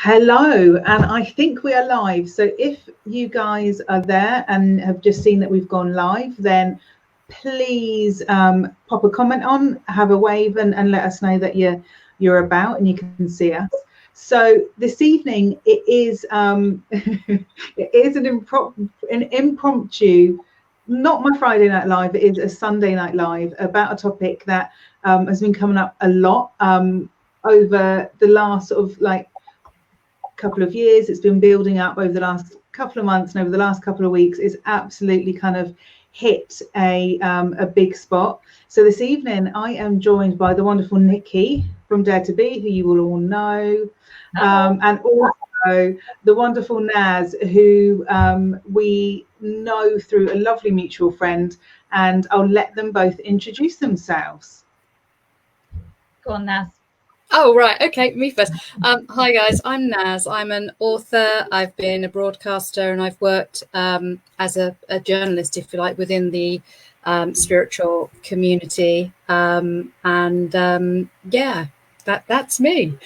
Hello, and I think we are live. So if you guys are there and have just seen that we've gone live, then please pop a comment on, have a wave, and let us know that you're about and you can see us. So this evening it is it is an impromptu, not my Friday night live. It is a Sunday night live about a topic that has been coming up a lot over the last sort of like couple of years. It's been building up over the last couple of months, and over the last couple of weeks it's absolutely kind of hit a big spot. So this evening I am joined by the wonderful Nici from Dare to Be, who you will all know, and also the wonderful Naz, who we know through a lovely mutual friend, and I'll let them both introduce themselves. Go on, Naz. Oh, right. Okay, me first. Hi, guys. I'm Naz. I'm an author. I've been a broadcaster, and I've worked as a journalist, if you like, within the spiritual community. Yeah, that's me.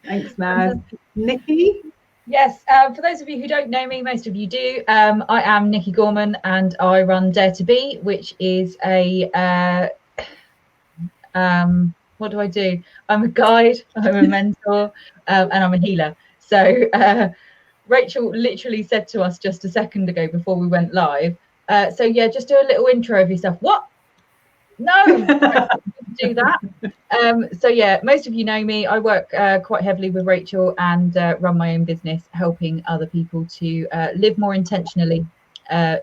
Thanks, Naz. Nici? Yes, for those of you who don't know me, most of you do. I am Nici Gorman, and I run Dare to Be, which is a what do I do? I'm a guide, I'm a mentor, and I'm a healer. So Rachel literally said to us just a second ago before we went live, so yeah, just do a little intro of yourself. What? No, do that. So yeah, most of you know me. I work quite heavily with Rachel and run my own business, helping other people to live more intentionally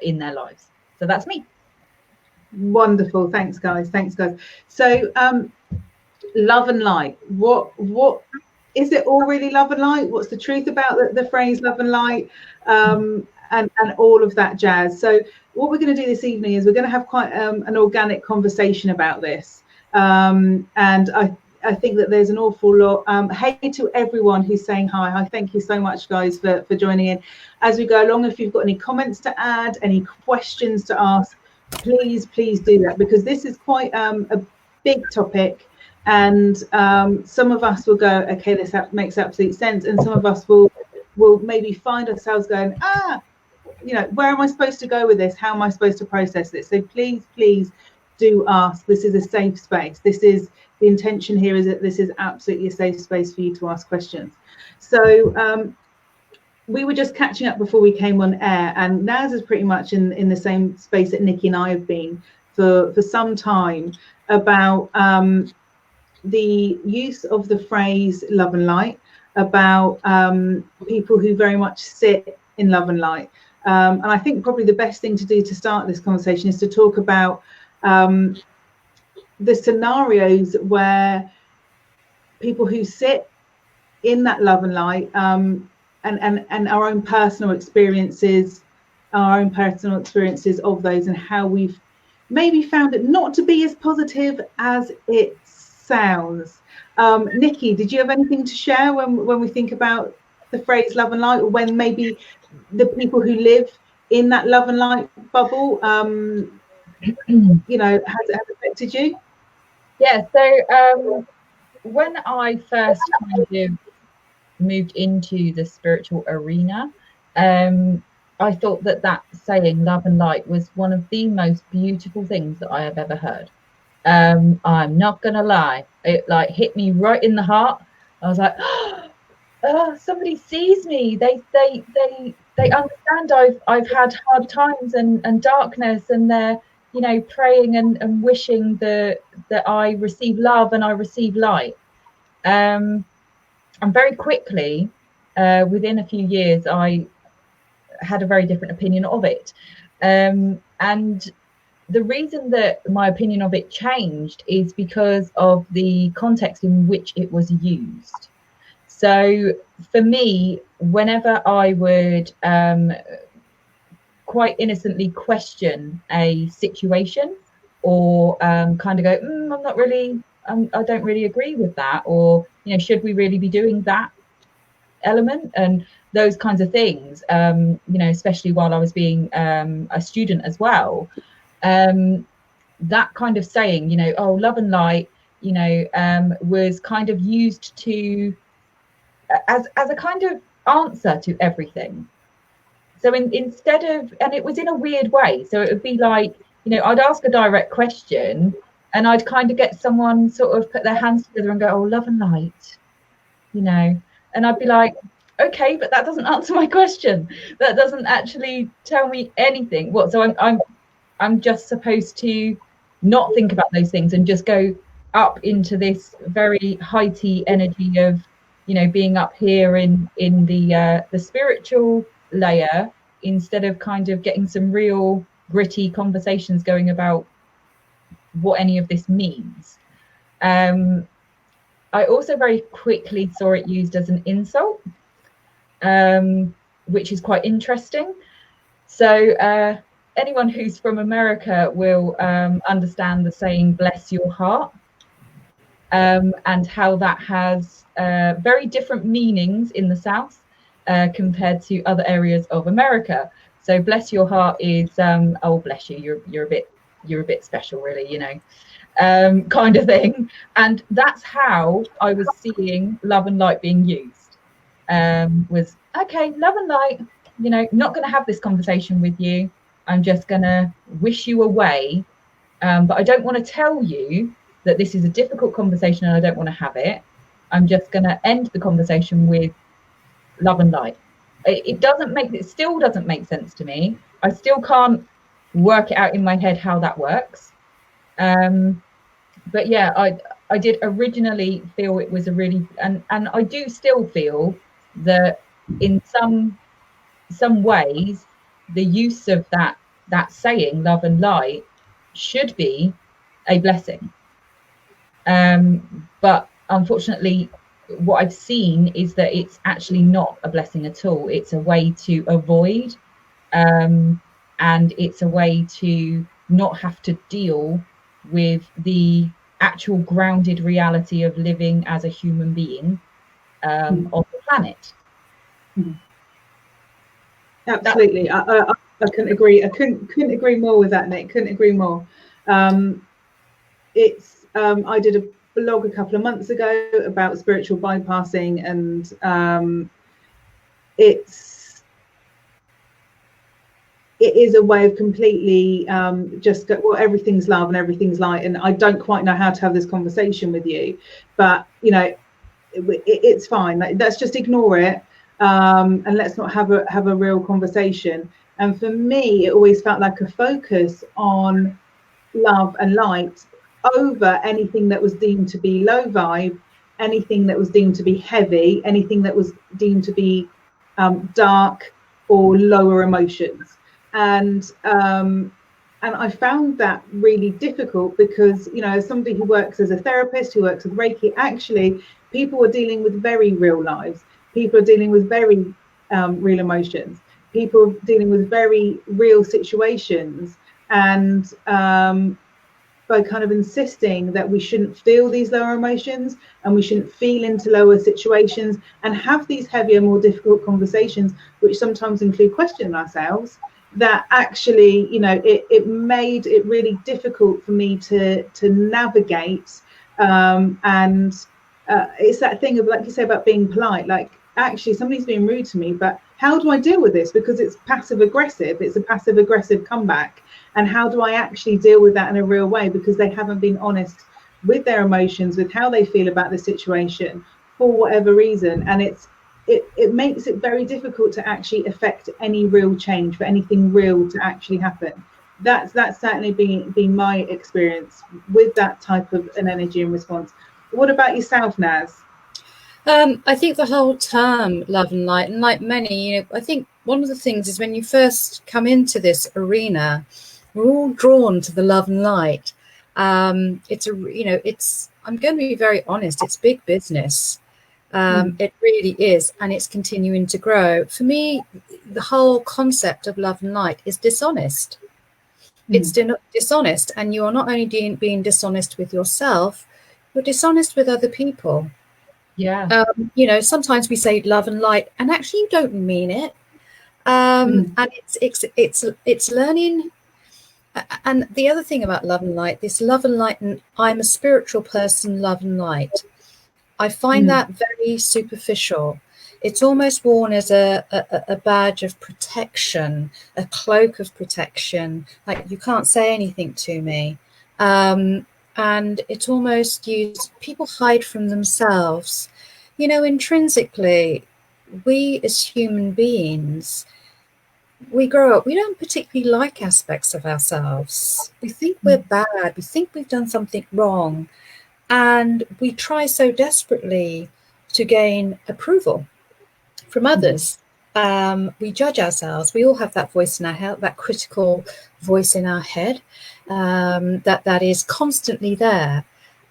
in their lives. So that's me. Wonderful. Thanks, guys. So love and light, what is it all really? Love and light, what's the truth about the phrase love and light, and all of that jazz? So what we're going to do this evening is we're going to have quite an organic conversation about this, and I think that there's an awful lot. Hey to everyone who's saying hi. Thank you so much, guys, for joining in. As we go along, if you've got any comments to add, any questions to ask, please do that, because this is quite a big topic. And some of us will go, okay, this makes absolute sense, and some of us will maybe find ourselves going, where am I supposed to go with this? How am I supposed to process this? So please do ask. This is a safe space. The intention here is that this is absolutely a safe space for you to ask questions. So we were just catching up before we came on air, and Naz is pretty much in the same space that Nici and I have been for some time, about the use of the phrase love and light, about people who very much sit in love and light. And I think probably the best thing to do to start this conversation is to talk about the scenarios where people who sit in that love and light, and our own personal experiences of those, and how we've maybe found it not to be as positive as it sounds. Nici, did you have anything to share when we think about the phrase love and light, or when maybe the people who live in that love and light bubble, has it affected you? Yeah, so when I first kind of moved into the spiritual arena, I thought that saying love and light was one of the most beautiful things that I have ever heard. I'm not gonna lie, it like hit me right in the heart. I was like, oh, somebody sees me. They understand I've had hard times and darkness, and they're praying and wishing that I receive love and I receive light. And very quickly, within a few years, I had a very different opinion of it, and the reason that my opinion of it changed is because of the context in which it was used. So for me, whenever I would quite innocently question a situation, or kind of go, I'm not really, I don't really agree with that, or should we really be doing that element, and those kinds of things, especially while I was being a student as well. That kind of saying, oh, love and light, was kind of used to as a kind of answer to everything. So instead of, and it was in a weird way. So it would be like, you know, I'd ask a direct question and I'd kind of get someone sort of put their hands together and go, oh, love and light, you know, and I'd be like, okay, but that doesn't answer my question. That doesn't actually tell me anything. What? So I'm just supposed to not think about those things and just go up into this very heighty energy of, you know, being up here in the spiritual layer, instead of kind of getting some real gritty conversations going about what any of this means. I also very quickly saw it used as an insult, which is quite interesting. So anyone who's from America will understand the saying bless your heart, and how that has very different meanings in the South compared to other areas of America. So bless your heart is oh, bless you, you're a bit special, really, you know, kind of thing. And that's how I was seeing love and light being used. Was okay, love and light, you know, not going to have this conversation with you. I'm just going to wish you away, but I don't want to tell you that this is a difficult conversation and I don't want to have it. I'm just going to end the conversation with love and light. It still doesn't make sense to me. I still can't work it out in my head how that works. But yeah, I did originally feel it was a really, and I do still feel that in some ways the use of that saying love and light should be a blessing. But unfortunately, what I've seen is that it's actually not a blessing at all. It's a way to avoid, and it's a way to not have to deal with the actual grounded reality of living as a human being on the planet. Absolutely. I couldn't agree. I couldn't agree more with that, Nick. Couldn't agree more. It's I did a blog a couple of months ago about spiritual bypassing, and it is a way of completely just go, well, everything's love and everything's light, and I don't quite know how to have this conversation with you, but you know, it's fine. Let's just ignore it, and let's not have a real conversation. And for me, it always felt like a focus on love and light over anything that was deemed to be low vibe, anything that was deemed to be heavy, anything that was deemed to be dark or lower emotions. And I found that really difficult because, you know, as somebody who works as a therapist, who works with Reiki, actually people are dealing with very real lives. People are dealing with very real emotions. People are dealing with very real situations. And by kind of insisting that we shouldn't feel these lower emotions and we shouldn't feel into lower situations and have these heavier, more difficult conversations, which sometimes include questioning ourselves, that actually, you know, it made it really difficult for me to navigate. And it's that thing of, like you say, about being polite. Like, actually, somebody's being rude to me, but how do I deal with this? Because it's passive aggressive. It's a passive aggressive comeback. And how do I actually deal with that in a real way? Because they haven't been honest with their emotions, with how they feel about the situation for whatever reason. And it makes it very difficult to actually affect any real change, for anything real to actually happen. That's certainly been my experience with that type of an energy and response. What about yourself, Naz? I think the whole term love and light, and like many, you know, I think one of the things is when you first come into this arena, we're all drawn to the love and light. I'm going to be very honest, it's big business. It really is, and it's continuing to grow. For me, the whole concept of love and light is dishonest. It's dishonest, and you are not only being dishonest with yourself, you're dishonest with other people. Yeah. You know, sometimes we say love and light, and actually you don't mean it. And it's learning. And the other thing about love and light, this love and light, and I'm a spiritual person, love and light, I find that very superficial. it's almost worn as a badge of protection, a cloak of protection, like you can't say anything to me. And it's almost used, people hide from themselves. You know, intrinsically, we as human beings, we grow up, we don't particularly like aspects of ourselves. We think we're bad, we think we've done something wrong, and we try so desperately to gain approval from others. We judge ourselves. We all have that voice in our head, that critical voice in our head, that is constantly there.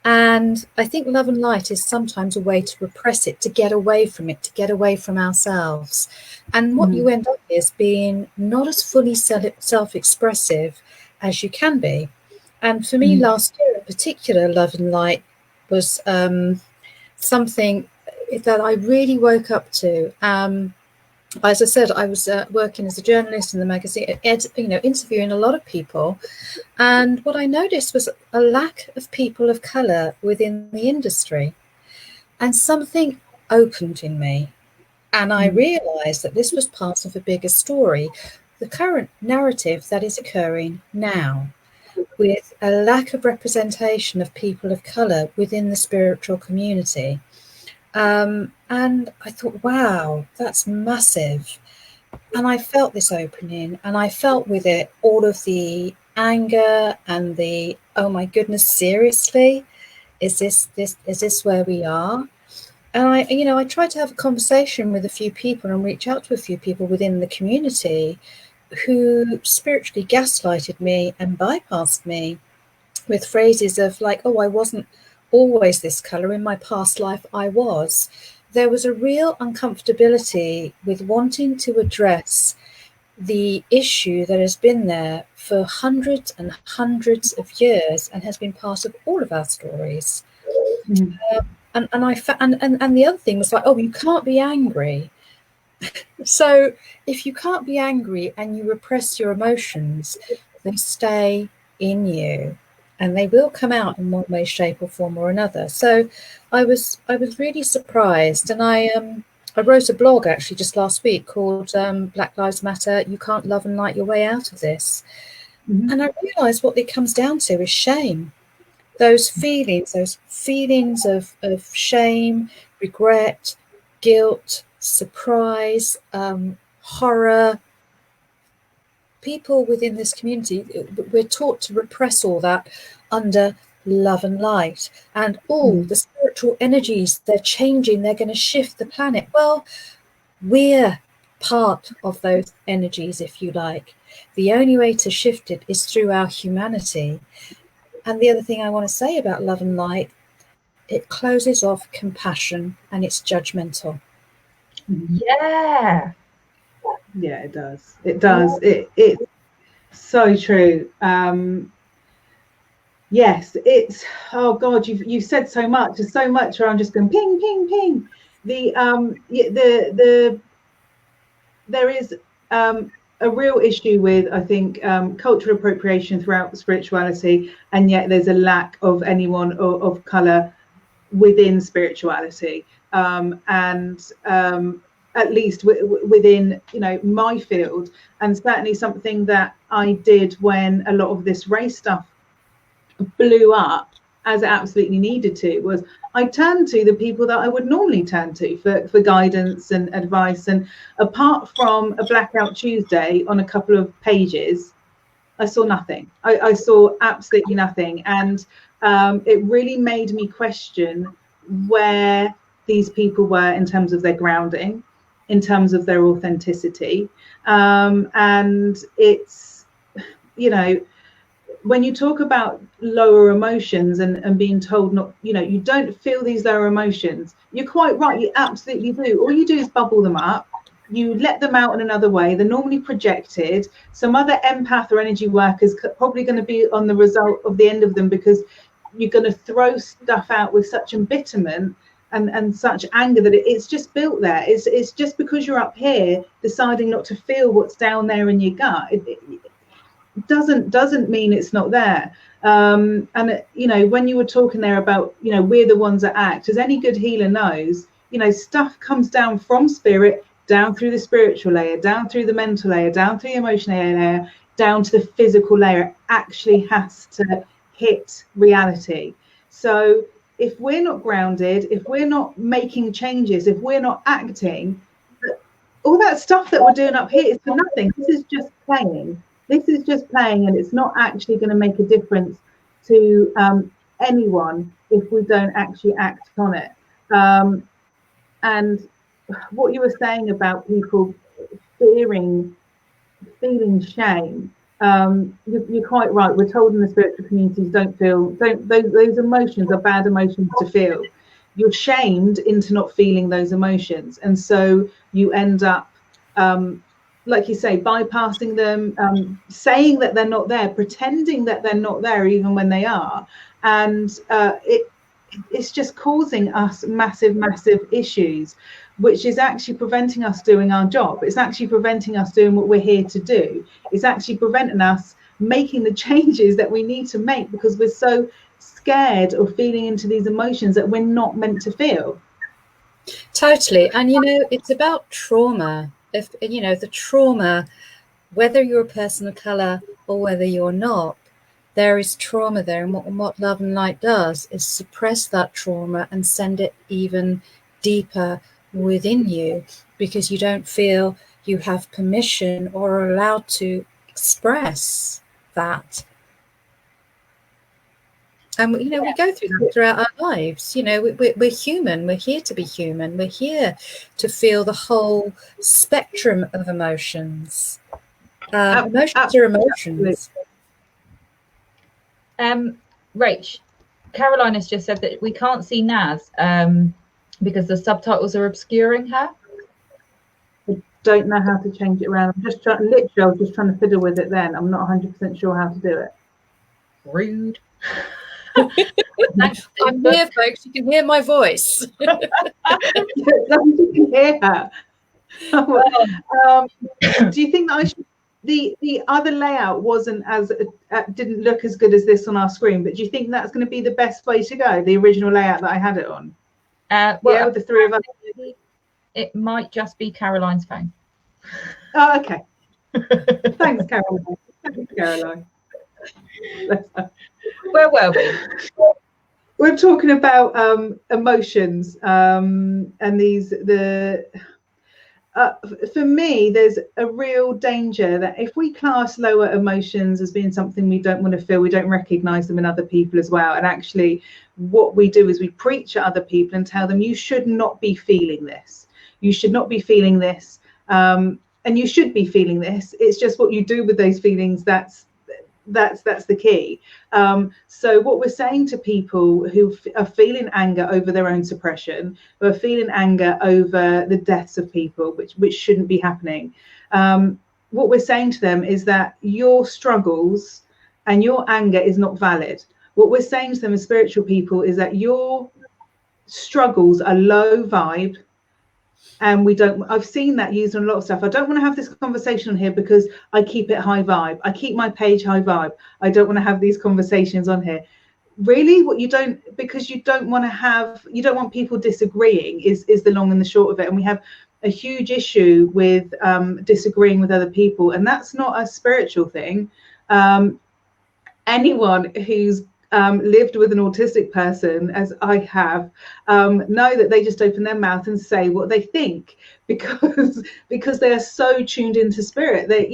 And I think love and light is sometimes a way to repress it, to get away from it, to get away from ourselves. And what you end up is being not as fully self-expressive as you can be. And for me, last year in particular, love and light was something that I really woke up to. As I said, I was working as a journalist in the magazine, interviewing a lot of people. And what I noticed was a lack of people of colour within the industry. And something opened in me. And I realised that this was part of a bigger story, the current narrative that is occurring now, with a lack of representation of people of colour within the spiritual community. And I thought, wow, that's massive. And I felt this opening, and I felt with it all of the anger and the, oh my goodness, seriously, is this where we are? And I tried to have a conversation with a few people and reach out to a few people within the community who spiritually gaslighted me and bypassed me with phrases of like, oh, I wasn't always this colour, in my past life I was. There was a real uncomfortability with wanting to address the issue that has been there for hundreds and hundreds of years and has been part of all of our stories. And the other thing was like, oh, you can't be angry. So if you can't be angry and you repress your emotions, they stay in you. And they will come out in one way, shape, or form or another. So I was really surprised, and I wrote a blog actually just last week called Black Lives Matter. You can't love and light your way out of this. And I realised what it comes down to is shame. Those feelings of shame, regret, guilt, surprise, horror. People within this community, we're taught to repress all that under love and light. And the spiritual energies, they're changing, they're going to shift the planet. Well, we're part of those energies, if you like. The only way to shift it is through our humanity. And the other thing I want to say about love and light, it closes off compassion and it's judgmental. Yeah. Yeah, it does. It does. It's so true. Yes, it's, oh God, you've said so much. There's so much where I'm just going ping, ping, ping. There is a real issue with, I think, cultural appropriation throughout spirituality, and yet there's a lack of anyone of colour within spirituality. At least within, my field, and certainly something that I did when a lot of this race stuff blew up, as it absolutely needed to, was I turned to the people that I would normally turn to for guidance and advice. And apart from a Blackout Tuesday on a couple of pages, I saw nothing. I saw absolutely nothing. And it really made me question where these people were in terms of their grounding, in terms of their authenticity. And it's, when you talk about lower emotions and being told not, you don't feel these lower emotions, you're quite right, you absolutely do. All you do is bubble them up, you let them out in another way, they're normally projected. Some other empath or energy workers probably going to be on the result of the end of them, because you're going to throw stuff out with such embitterment and such anger that it's just built there. It's just because you're up here deciding not to feel what's down there in your gut. It doesn't mean it's not there. And when you were talking there about, we're the ones that act, as any good healer knows, you know, stuff comes down from spirit, down through the spiritual layer, down through the mental layer, down through the emotional layer, down to the physical layer. It actually has to hit reality. So if we're not grounded, if we're not making changes, if we're not acting, all that stuff that we're doing up here is for nothing. This is just playing. This is just playing, and it's not actually going to make a difference to anyone if we don't actually act on it. And what you were saying about people feeling shame, you're quite right. We're told in the spiritual communities, don't those emotions are bad emotions to feel. You're shamed into not feeling those emotions, and so you end up like you say, bypassing them, saying that they're not there, pretending that they're not there even when they are, and it's just causing us massive issues, which is actually preventing us doing our job. It's actually preventing us doing what we're here to do. It's actually preventing us making the changes that we need to make, because we're so scared of feeling into these emotions that we're not meant to feel. Totally. And you know, it's about trauma. If you know, the trauma, whether you're a person of color or whether you're not, there is trauma there. And what Love and Light does is suppress that trauma and send it even deeper within you, because you don't feel you have permission or are allowed to express that. And you know, we go through that throughout our lives. You know, we're human. We're here to be human. We're here to feel the whole spectrum of emotions. Emotions are emotions. Rach, Caroline has just said that we can't see Naz because the subtitles are obscuring her. I don't know how to change it around. I'm just trying to fiddle with it then. I'm not 100% sure how to do it. Rude. I'm here, folks. You can hear my voice. You can hear her. Do you think that I should? The other layout wasn't as didn't look as good as this on our screen, but do you think that's going to be the best way to go? The original layout that I had it on. Well, yeah, with the three of us. It might just be Caroline's phone. Oh, okay. Thanks, Caroline. Thanks, Caroline. Where were we? We're talking about emotions, and for me, there's a real danger that if we class lower emotions as being something we don't want to feel, we don't recognize them in other people as well. And actually, what we do is we preach at other people and tell them, you should not be feeling this. You should not be feeling this. And you should be feeling this. It's just what you do with those feelings that's the key. So what we're saying to people who are feeling anger over their own suppression, who are feeling anger over the deaths of people, which shouldn't be happening, what we're saying to them is that your struggles and your anger is not valid. What we're saying to them as spiritual people is that your struggles are low vibe. And I've seen that used on a lot of stuff. I don't want to have this conversation on here because I keep it high vibe. I keep my page high vibe. I don't want to have these conversations on here. Really, because you don't want people disagreeing is the long and the short of it. And we have a huge issue with disagreeing with other people. And that's not a spiritual thing. Anyone who's lived with an autistic person, as I have, know that they just open their mouth and say what they think because they are so tuned into spirit. Their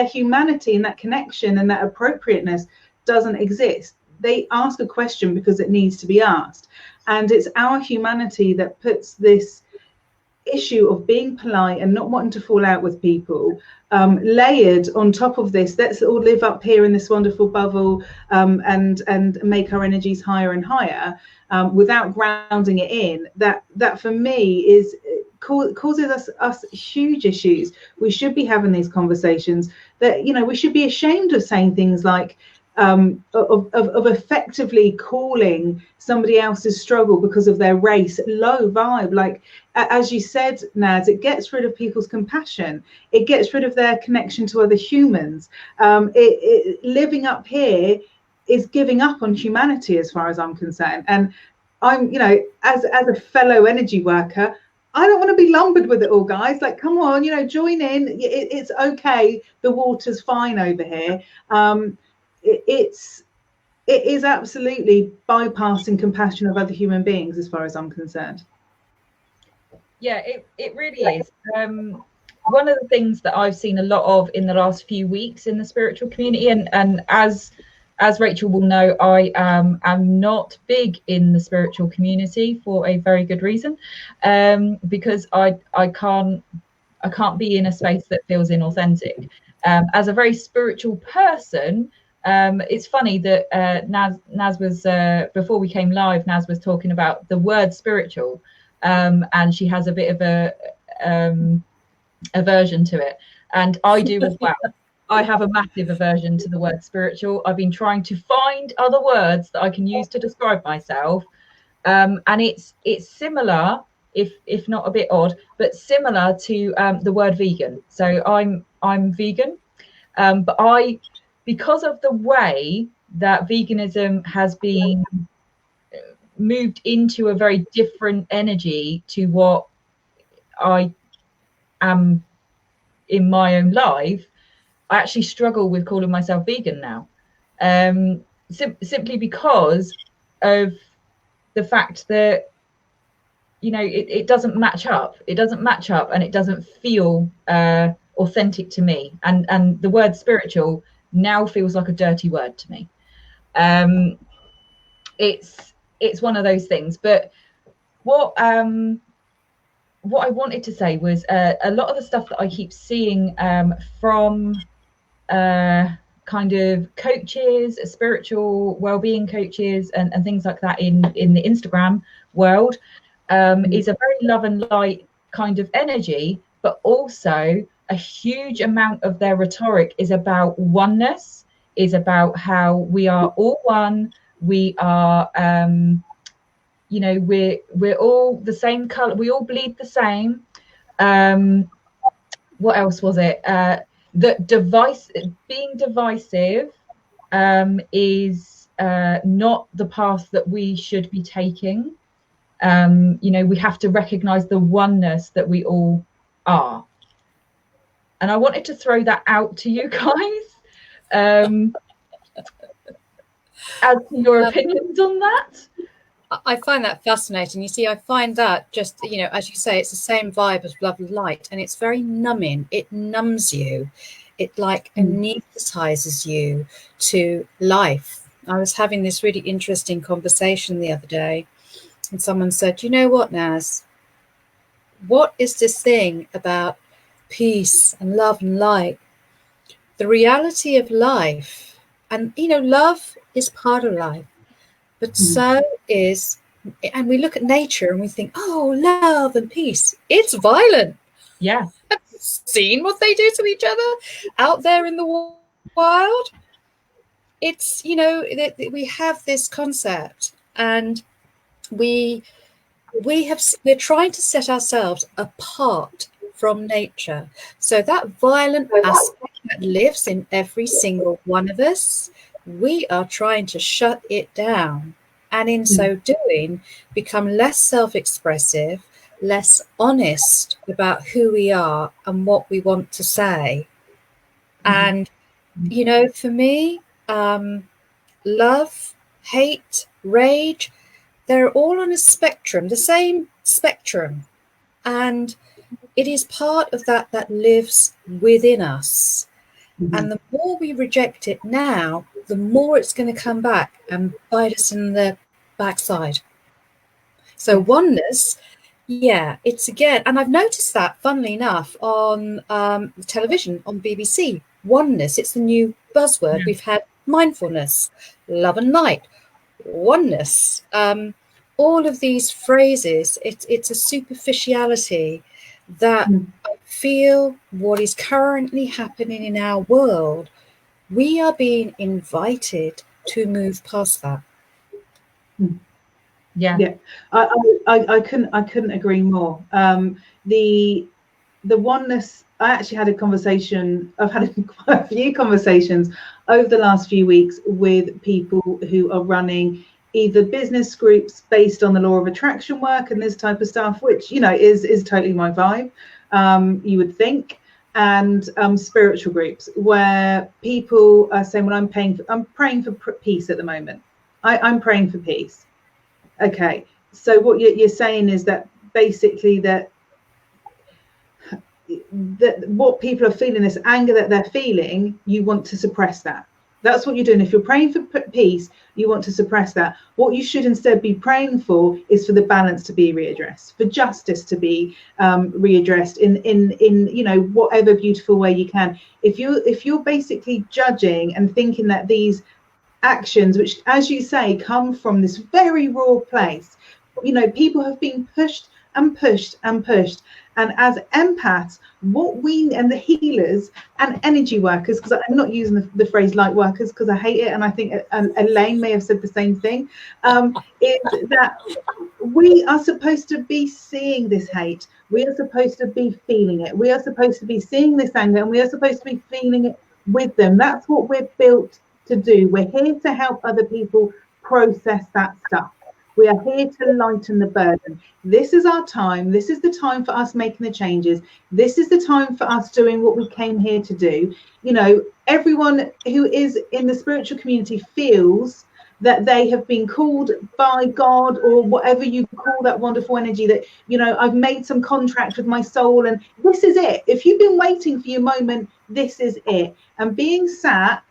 humanity and that connection and that appropriateness doesn't exist. They ask a question because it needs to be asked, and it's our humanity that puts this issue of being polite and not wanting to fall out with people layered on top of this. Let's all live up here in this wonderful bubble and make our energies higher and higher without grounding it in. That for me causes us huge issues. We should be having these conversations. That we should be ashamed of saying things like of effectively calling somebody else's struggle because of their race low vibe. Like, as you said, Naz, it gets rid of people's compassion. It gets rid of their connection to other humans. Living up here is giving up on humanity, as far as I'm concerned. And I'm, you know, as a fellow energy worker, I don't want to be lumbered with it all, guys. Like, come on, you know, join in. It's okay. The water's fine over here. It is absolutely bypassing compassion of other human beings, as far as I'm concerned. Yeah, it really is. One of the things that I've seen a lot of in the last few weeks in the spiritual community, and as Rachel will know, I am not big in the spiritual community for a very good reason, because I can't be in a space that feels inauthentic. As a very spiritual person, it's funny that Naz was, before we came live, Naz was talking about the word spiritual, and she has a bit of a aversion to it, and I do as well. I have a massive aversion to the word spiritual. I've been trying to find other words that I can use to describe myself, and it's similar, if not a bit odd, but similar to the word vegan. So I'm vegan, but because of the way that veganism has been moved into a very different energy to what I am in my own life, I actually struggle with calling myself vegan now, simply because of the fact that, you know, it doesn't match up. It doesn't match up, and it doesn't feel authentic to me. And the word spiritual now feels like a dirty word to me. It's one of those things. But what I wanted to say was a lot of the stuff that I keep seeing from kind of coaches, spiritual well-being coaches, and things like that in the Instagram world, is a very love and light kind of energy, but also a huge amount of their rhetoric is about oneness, is about how we are all one. We are, you know, we're all the same color. We all bleed the same. What else was it? That being divisive is not the path that we should be taking. You know, we have to recognize the oneness that we all are. And I wanted to throw that out to you guys, as to your opinions on that. I find that fascinating. You see, I find that just, you know, as you say, it's the same vibe as love and light, and it's very numbing. It numbs you. It like anesthetizes you to life. I was having this really interesting conversation the other day, and someone said, you know what, Naz, what is this thing about peace and love and light? The reality of life, and, you know, love is part of life, but so is, and we look at nature and we think, oh, love and peace, it's violent. Yeah. Have you seen what they do to each other out there in the wild? It's, you know, we have this concept, and we're trying to set ourselves apart from nature. So that violent aspect that lives in every single one of us, we are trying to shut it down, and in so doing become less self-expressive, less honest about who we are and what we want to say. And, you know, for me, love, hate, rage, they're all on a spectrum, the same spectrum. And it is part of that lives within us. And the more we reject it now, the more it's going to come back and bite us in the backside. So oneness, yeah, it's again, and I've noticed that, funnily enough, on television, on BBC, oneness, it's the new buzzword. We've had mindfulness, love and light, oneness, all of these phrases. It's a superficiality that I feel what is currently happening in our world, we are being invited to move past that. Yeah, I couldn't agree more. The oneness, I actually had a conversation, I've had quite a few conversations over the last few weeks with people who are running either business groups based on the law of attraction work and this type of stuff, which, you know, is totally my vibe, you would think, and spiritual groups where people are saying, well, I'm praying for peace at the moment. I'm praying for peace. Okay, so what you're saying is that basically that what people are feeling, this anger that they're feeling, you want to suppress that. That's what you're doing. If you're praying for peace, you want to suppress that. What you should instead be praying for is for the balance to be readdressed, for justice to be readdressed in you know, whatever beautiful way you can. If you're basically judging and thinking that these actions, which, as you say, come from this very raw place, you know, people have been pushed and pushed and pushed. And as empaths, what we, and the healers and energy workers, because I'm not using the phrase light workers because I hate it, and I think Elaine may have said the same thing, is that we are supposed to be seeing this hate. We are supposed to be feeling it. We are supposed to be seeing this anger, and we are supposed to be feeling it with them. That's what we're built to do. We're here to help other people process that stuff. We are here to lighten the burden. This is our time. This is the time for us making the changes. This is the time for us doing what we came here to do. You know, everyone who is in the spiritual community feels that they have been called by God, or whatever you call that wonderful energy, that, you know, I've made some contract with my soul and this is it. If you've been waiting for your moment, this is it. And being sat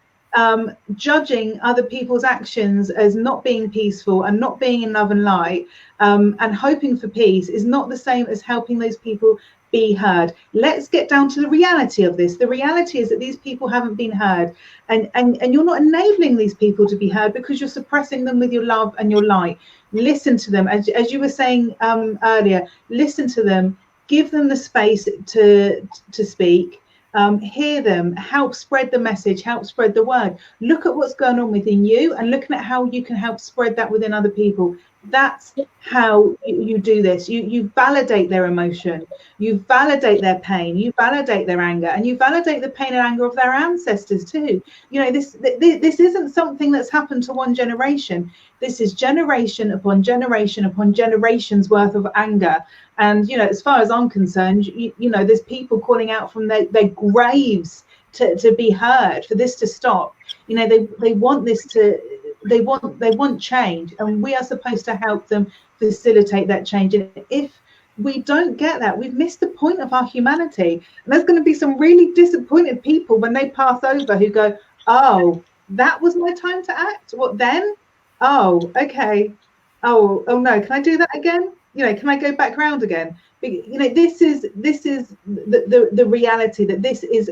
judging other people's actions as not being peaceful and not being in love and light, and hoping for peace is not the same as helping those people be heard. Let's get down to the reality of this. The reality is that these people haven't been heard, and you're not enabling these people to be heard because you're suppressing them with your love and your light. Listen to them, as you were saying earlier. Listen to them, give them the space to speak. Hear them, help spread the message, help spread the word. Look at what's going on within you and looking at how you can help spread that within other people. That's how you do this. You validate their emotion, you validate their pain, you validate their anger, and you validate the pain and anger of their ancestors too. You know, this isn't something that's happened to one generation. This is generation upon generation upon generations worth of anger. And, you know, as far as I'm concerned, you know, there's people calling out from their graves to be heard, for this to stop. You know, they want this to, they want change, and we are supposed to help them facilitate that change. And if we don't get that, we've missed the point of our humanity. And there's going to be some really disappointed people when they pass over who go, oh, that was my time to act? What then? Oh, okay. Oh no, can I do that again? You know, can I go back round again? You know, this is the reality, that this is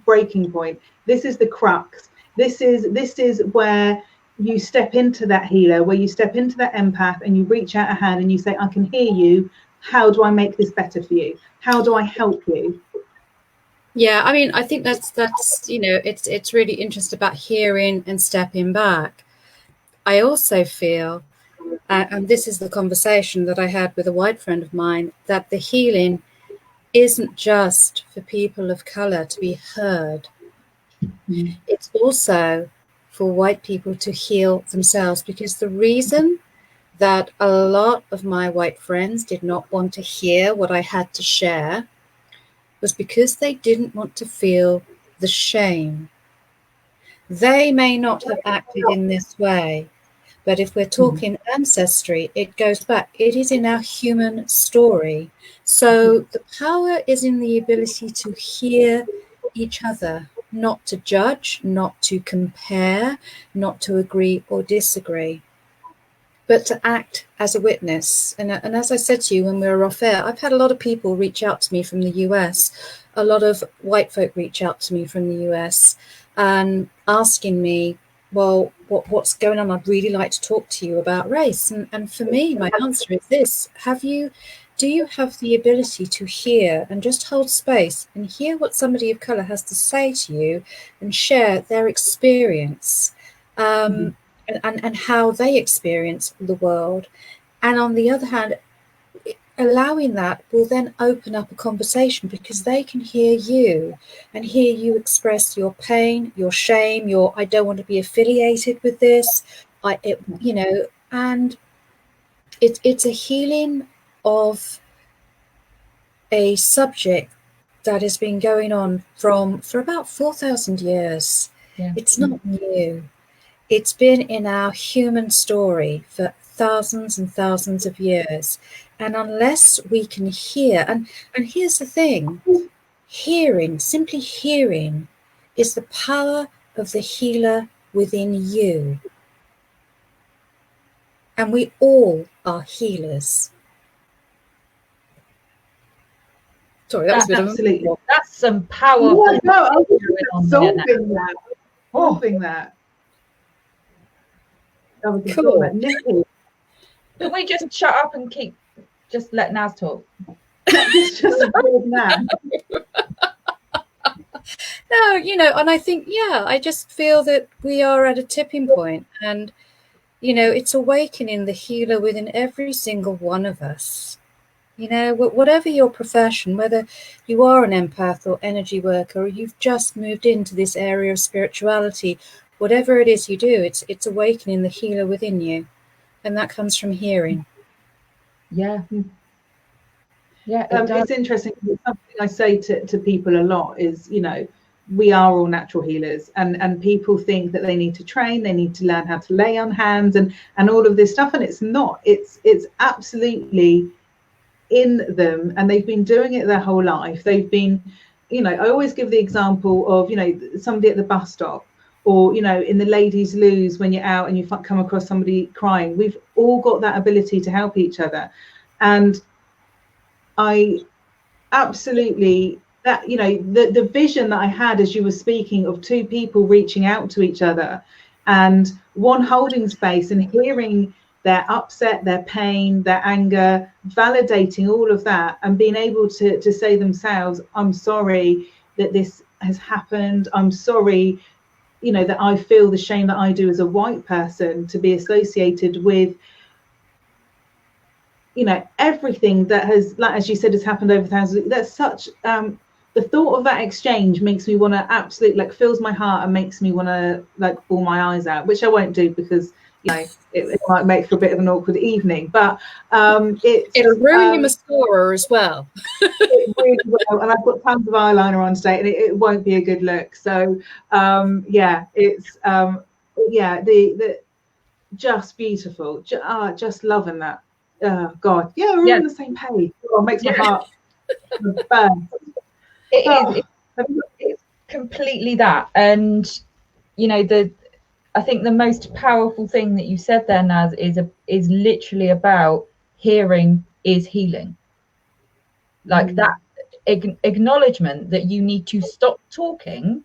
breaking point. This is the crux. This is where you step into that healer, where you step into that empath, and you reach out a hand and you say, I can hear you. How do I make this better for you? How do I help you? Yeah, I mean, I think that's you know, it's really interesting about hearing and stepping back. I also feel, and this is the conversation that I had with a white friend of mine, that the healing isn't just for people of colour to be heard. Mm. It's also for white people to heal themselves, because the reason that a lot of my white friends did not want to hear what I had to share was because they didn't want to feel the shame. They may not have acted in this way, but if we're talking ancestry, it goes back. It is in our human story. So the power is in the ability to hear each other, not to judge, not to compare, not to agree or disagree, but to act as a witness. And as I said to you when we were off air, I've had a lot of people reach out to me from the US, a lot of white folk reach out to me from the US, asking me, well, what's going on? I'd really like to talk to you about race. And for me, my answer is this: do you have the ability to hear and just hold space and hear what somebody of colour has to say to you and share their experience, and how they experience the world? And on the other hand, allowing that will then open up a conversation, because they can hear you and hear you express your pain, your shame, your I don't want to be affiliated with this, you know, And it's a healing of a subject that has been going on for about 4,000 years. Yeah. It's not new. It's been in our human story for thousands and thousands of years. And unless we can hear, and here's the thing, hearing, simply hearing, is the power of the healer within you. And we all are healers. Sorry, that was a bit absolutely. That's some power. No, I was absorbing that. Absorbing that. I was absorbing that. Nici, can we just shut up and just let Naz talk? just absorb Naz. No, and I think, I just feel that we are at a tipping point, and, it's awakening the healer within every single one of us. Whatever your profession, whether you are an empath or energy worker, or you've just moved into this area of spirituality, whatever it is you do, it's awakening the healer within you. And that comes from hearing. Yeah. Yeah. It's interesting. Something I say to people a lot is, we are all natural healers, and people think that they need to train, they need to learn how to lay on hands and all of this stuff. And it's not, it's absolutely in them, and they've been doing it their whole life. They've been, I always give the example of, somebody at the bus stop, or, in the ladies' loos when you're out and you come across somebody crying. We've all got that ability to help each other. And I absolutely, that, the vision that I had as you were speaking of two people reaching out to each other, and one holding space and hearing their upset, their pain, their anger, validating all of that, and being able to say themselves, I'm sorry that this has happened. I'm sorry, that I feel the shame that I do as a white person to be associated with, everything that has, like, as you said, has happened over thousands. That's such, the thought of that exchange makes me want to absolutely, fills my heart and makes me want to, bawl my eyes out, which I won't do because, it might make for a bit of an awkward evening, but it'll ruin your mascara as well. It really will, and I've got tons of eyeliner on today, and it won't be a good look. So it's the just beautiful, just loving that. God, we're on the same page. It makes my heart burn. It's completely that, and I think the most powerful thing that you said there, Naz, is literally about hearing is healing. That acknowledgement that you need to stop talking,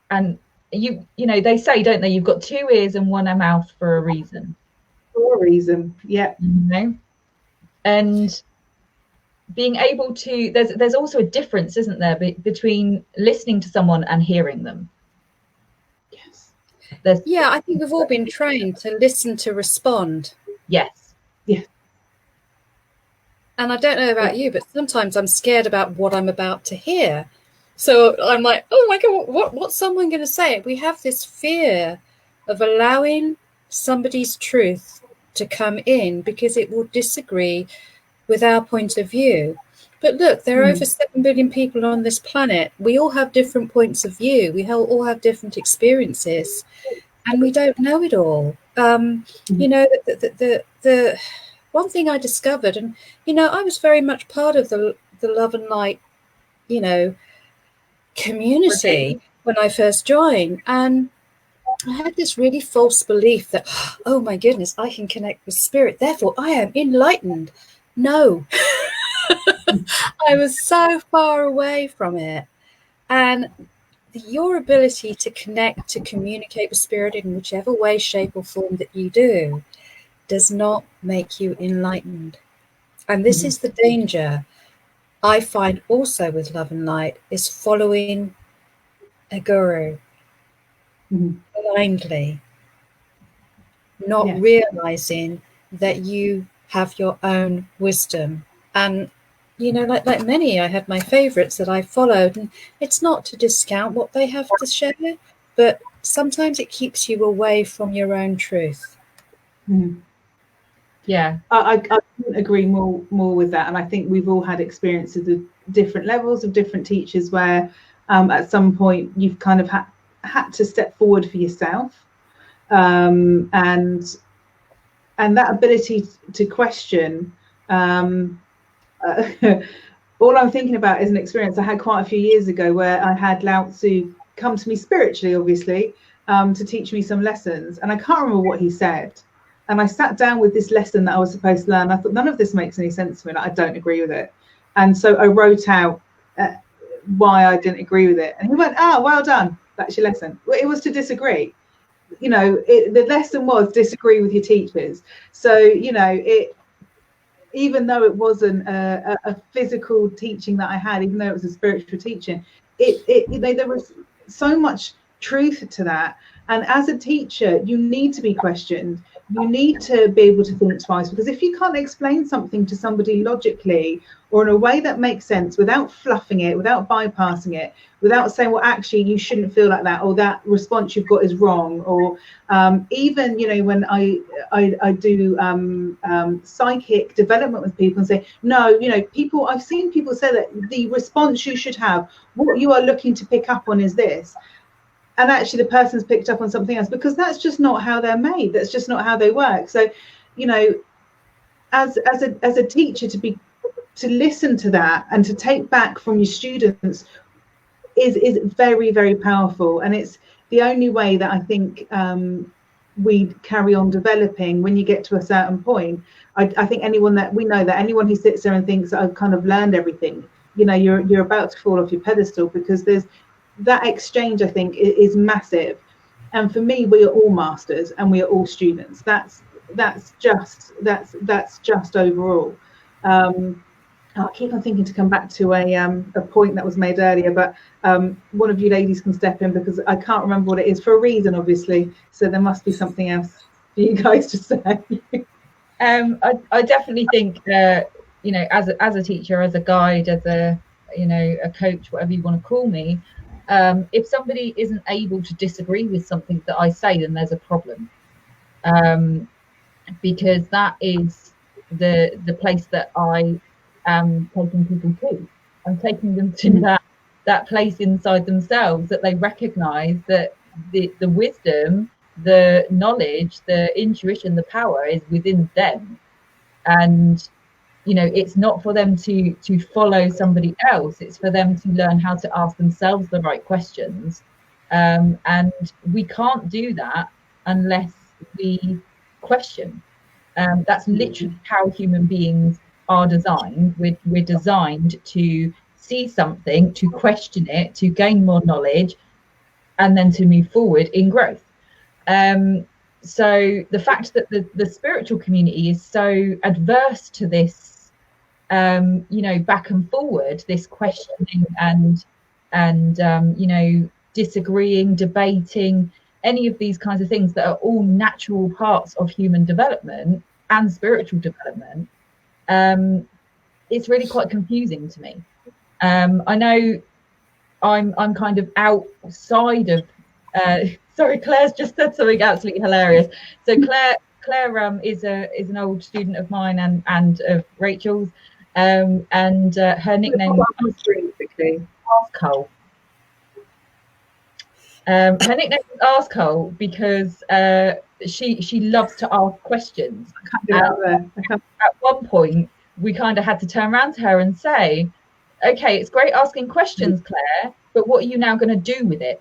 and they say, don't they, you've got two ears and one mouth for a reason. For a reason, yeah. And being able to, there's also a difference, isn't there, between listening to someone and hearing them. I think we've all been trained to listen to respond. Yes. Yeah. And I don't know about you, but sometimes I'm scared about what I'm about to hear. So I'm like, oh my God, what's someone going to say? We have this fear of allowing somebody's truth to come in because it will disagree with our point of view. But look, there are over 7 billion people on this planet. We all have different points of view. We all have different experiences, and we don't know it all. The one thing I discovered, and I was very much part of the Love and Light, community when I first joined, and I had this really false belief that, oh my goodness, I can connect with spirit, therefore I am enlightened. No. I was so far away from it. And your ability to connect, to communicate with spirit in whichever way, shape or form that you do does not make you enlightened. And this is the danger I find also with Love and Light, is following a guru blindly, not realizing that you have your own wisdom. And like many, I had my favorites that I followed, and it's not to discount what they have to share, but sometimes it keeps you away from your own truth. Yeah, I couldn't agree more with that. And I think we've all had experiences of different levels of different teachers where at some point you've kind of had to step forward for yourself, and that ability to question. All I'm thinking about is an experience I had quite a few years ago where I had Lao Tzu come to me spiritually, obviously, to teach me some lessons. And I can't remember what he said. And I sat down with this lesson that I was supposed to learn. I thought, none of this makes any sense to me. Like, I don't agree with it. And so I wrote out why I didn't agree with it. And he went, well done. That's your lesson. Well, it was to disagree. You know, the lesson was disagree with your teachers. So, you know, even though it wasn't a physical teaching that I had, even though it was a spiritual teaching, there was so much truth to that. And as a teacher, you need to be questioned. You need to be able to think twice, because if you can't explain something to somebody logically or in a way that makes sense, without fluffing it, without bypassing it, without saying, well, actually, you shouldn't feel like that, or that response you've got is wrong, or even, you know, when I do psychic development with people and say, no, you know, I've seen people say that the response you should have, what you are looking to pick up on is this. And actually the person's picked up on something else, because that's just not how they're made. That's just not how they work. So, you know, as a teacher, to listen to that and to take back from your students is very, very powerful. And it's the only way that I think we carry on developing when you get to a certain point. I think anyone who sits there and thinks I've kind of learned everything, you know, you're about to fall off your pedestal, because there's that exchange, I think, is massive. And for me, we are all masters and we are all students. That's just overall. I keep on thinking to come back to a point that was made earlier, but one of you ladies can step in, because I can't remember what it is, for a reason, obviously. So there must be something else for you guys to say. I definitely think, you know, as a teacher, as a guide, as a, you know, a coach, whatever you want to call me, if somebody isn't able to disagree with something that I say, then there's a problem, because that is the place that I am taking people to. I'm taking them to that place inside themselves, that they recognize that the wisdom, the knowledge, the intuition, the power is within them. And you know, it's not for them to follow somebody else. It's for them to learn how to ask themselves the right questions. And we can't do that unless we question. That's literally how human beings are designed. We're designed to see something, to question it, to gain more knowledge, and then to move forward in growth. So the fact that the spiritual community is so adverse to this, you know, back and forward, this questioning and you know, disagreeing, debating, any of these kinds of things that are all natural parts of human development and spiritual development, it's really quite confusing to me. I know I'm kind of outside of sorry, Claire's just said something absolutely hilarious. So Claire is an old student of mine and of Rachel's, and her nickname was Arsehole. Her nickname is Arsehole because she loves to ask questions. At one point, we kind of had to turn around to her and say, "Okay, it's great asking questions, Claire, but what are you now going to do with it?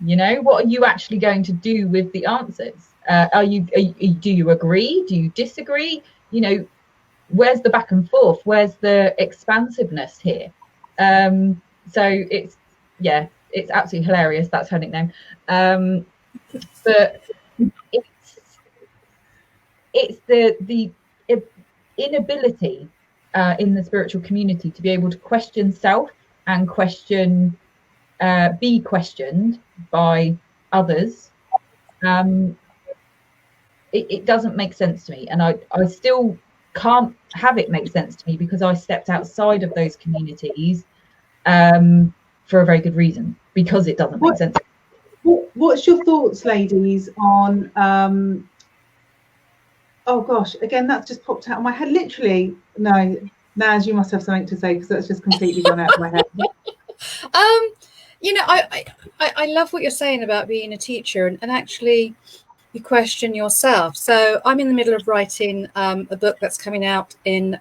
You know, what are you actually going to do with the answers? Do you agree? Do you disagree? You know, where's the back and forth? Where's the expansiveness here?" So it's absolutely hilarious. That's her nickname. But it's the inability in the spiritual community to be able to question self and be questioned by others. It doesn't make sense to me, and I still can't have it make sense to me, because I stepped outside of those communities for a very good reason, because it doesn't make sense. What's your thoughts, ladies, on oh gosh, again, that's just popped out of my head. Literally, no, Naz, you must have something to say, because that's just completely gone out of my head. You know, I love what you're saying about being a teacher, and actually you question yourself. So I'm in the middle of writing a book that's coming out in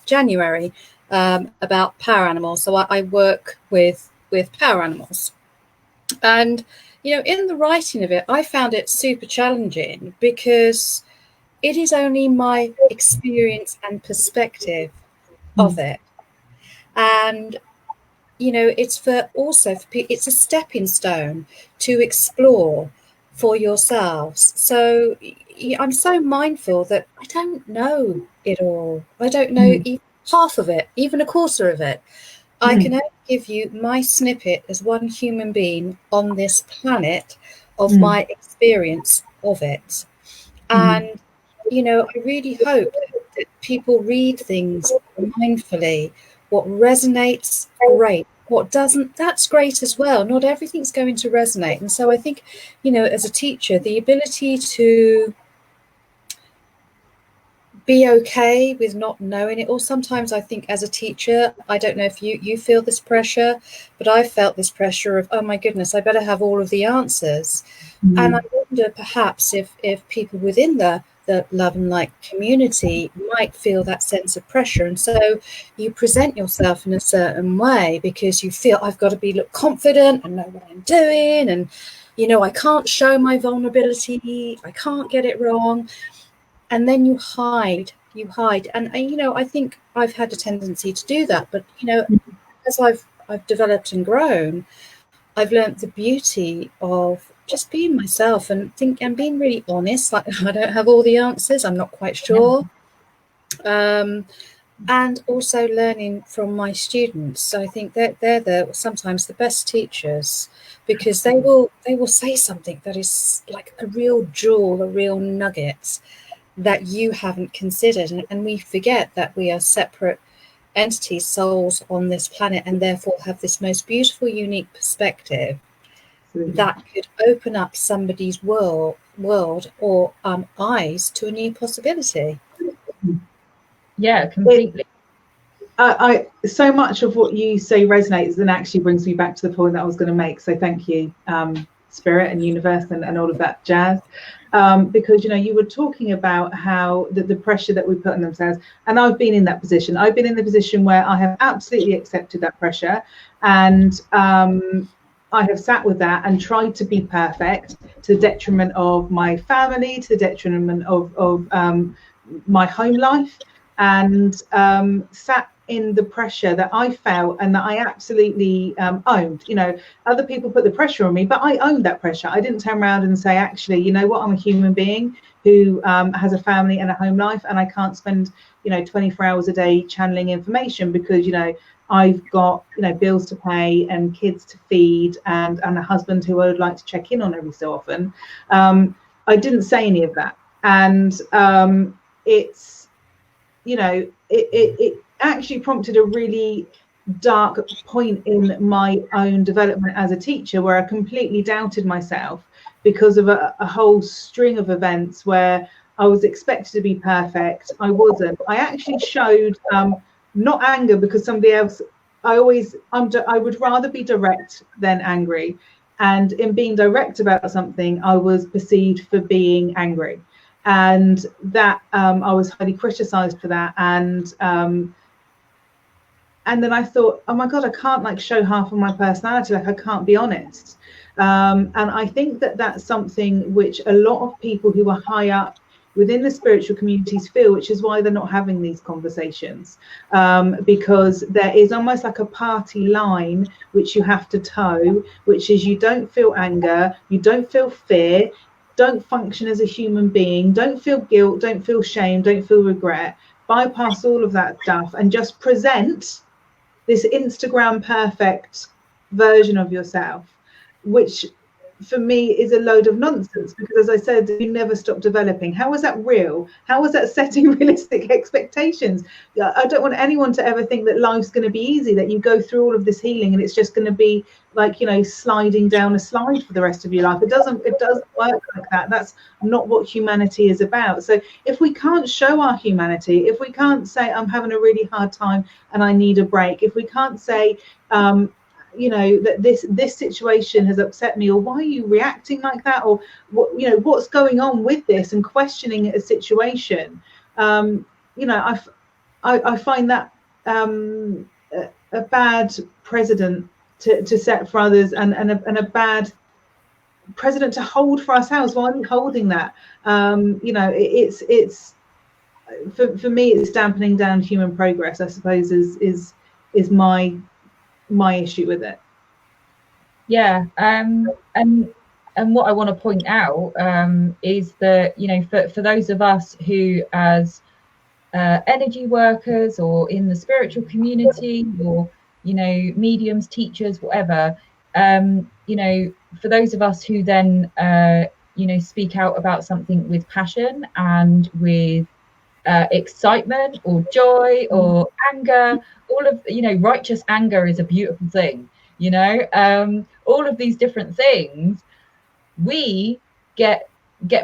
January about power animals. So I work with power animals. And, you know, in the writing of it, I found it super challenging because it is only my experience and perspective of it. And, you know, it's it's a stepping stone to explore for yourselves. So I'm so mindful that I don't know it all. I don't know even half of it, even a quarter of it. I can only give you my snippet as one human being on this planet of my experience of it. And, you know, I really hope that people read things mindfully. What resonates, great. What doesn't, that's great as well. Not everything's going to resonate. And so I think, you know, as a teacher, the ability to be okay with not knowing it, or sometimes I think as a teacher, I don't know if you feel this pressure, but I felt this pressure of, oh my goodness, I better have all of the answers. And I wonder perhaps if people within the love and light community might feel that sense of pressure, and so you present yourself in a certain way because you feel I've got to look confident and know what I'm doing, and you know, I can't show my vulnerability, I can't get it wrong. And then you hide. And you know, I think I've had a tendency to do that. But, you know, as I've developed and grown, I've learned the beauty of just being myself and being really honest. Like, I don't have all the answers. I'm not quite sure. And also learning from my students. So I think that they're sometimes the best teachers, because they will say something that is like a real jewel, a real nugget that you haven't considered, and we forget that we are separate entities, souls on this planet, and therefore have this most beautiful, unique perspective that could open up somebody's world or eyes to a new possibility. Yeah, completely. I so much of what you say resonates, and actually brings me back to the point that I was going to make. So thank you, Spirit and Universe and all of that jazz. Because, you know, you were talking about how the pressure that we put on themselves, and I've been in that position. I've been in the position where I have absolutely accepted that pressure, and I have sat with that and tried to be perfect to the detriment of my family, to the detriment of my home life, and sat in the pressure that I felt and that I absolutely owned. You know, other people put the pressure on me, but I owned that pressure. I didn't turn around and say, actually, you know what, I'm a human being who has a family and a home life, and I can't spend, you know, 24 hours a day channeling information because, you know, I've got, you know, bills to pay and kids to feed and a husband who I would like to check in on every so often. I didn't say any of that. And it's, you know, it actually prompted a really dark point in my own development as a teacher, where I completely doubted myself because of a whole string of events where I was expected to be perfect. I wasn't. I actually showed not anger, because somebody else, I would rather be direct than angry. And in being direct about something, I was perceived for being angry. And that I was highly criticized for that. And then I thought, oh my God, I can't like show half of my personality, like I can't be honest. And I think that that's something which a lot of people who are high up within the spiritual communities feel, which is why they're not having these conversations, because there is almost like a party line which you have to toe, which is you don't feel anger, you don't feel fear, don't function as a human being, don't feel guilt, don't feel shame, don't feel regret. Bypass all of that stuff and just present this Instagram perfect version of yourself, which for me is a load of nonsense, because as I said, you never stop developing. How is that real? How is that setting realistic expectations? I don't want anyone to ever think that life's going to be easy, that you go through all of this healing and it's just going to be like, you know, sliding down a slide for the rest of your life. It doesn't work like that. That's not what humanity is about. So if we can't show our humanity, if we can't say I'm having a really hard time and I need a break, if we can't say you know, that this situation has upset me, or why are you reacting like that, or what, you know, what's going on with this, and questioning a situation, you know, I find that a bad precedent to set for others, and a bad precedent to hold for ourselves. Why are we holding that? You know, it's for me, it's dampening down human progress, I suppose, is my issue with it. Yeah, and what I want to point out is that, you know, for those of us who, as energy workers or in the spiritual community, or, you know, mediums, teachers, whatever, you know, for those of us who then you know, speak out about something with passion and with excitement or joy or anger, all of, you know, righteous anger is a beautiful thing, you know, all of these different things, we get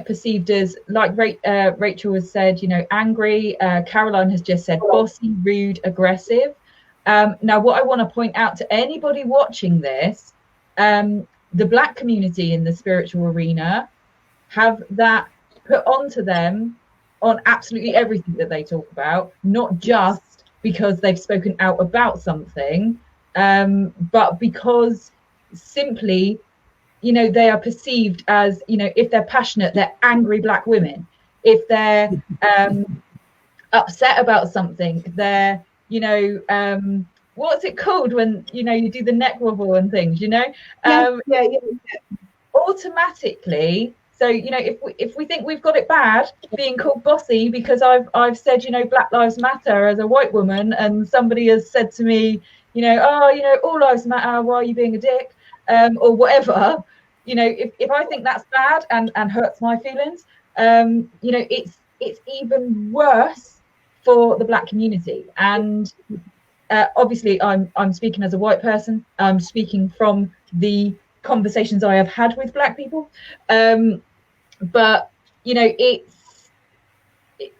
perceived as, like Rachel has said, you know, angry. Caroline has just said bossy, rude, aggressive. Now, what I want to point out to anybody watching this, the Black community in the spiritual arena have that put onto them on absolutely everything that they talk about, not just because they've spoken out about something, but because simply, you know, they are perceived as, you know, if they're passionate, they're angry Black women. If they're upset about something, they're, you know, what's it called when, you know, you do the neck wobble and things, you know? Yeah. Automatically. So, you know, if we think we've got it bad being called bossy because I've said, you know, Black Lives Matter as a white woman, and somebody has said to me, you know, oh, you know, all lives matter, why are you being a dick, or whatever, you know, if I think that's bad and hurts my feelings, you know, it's even worse for the Black community. And obviously I'm speaking as a white person, I'm speaking from the conversations I have had with Black people, but, you know,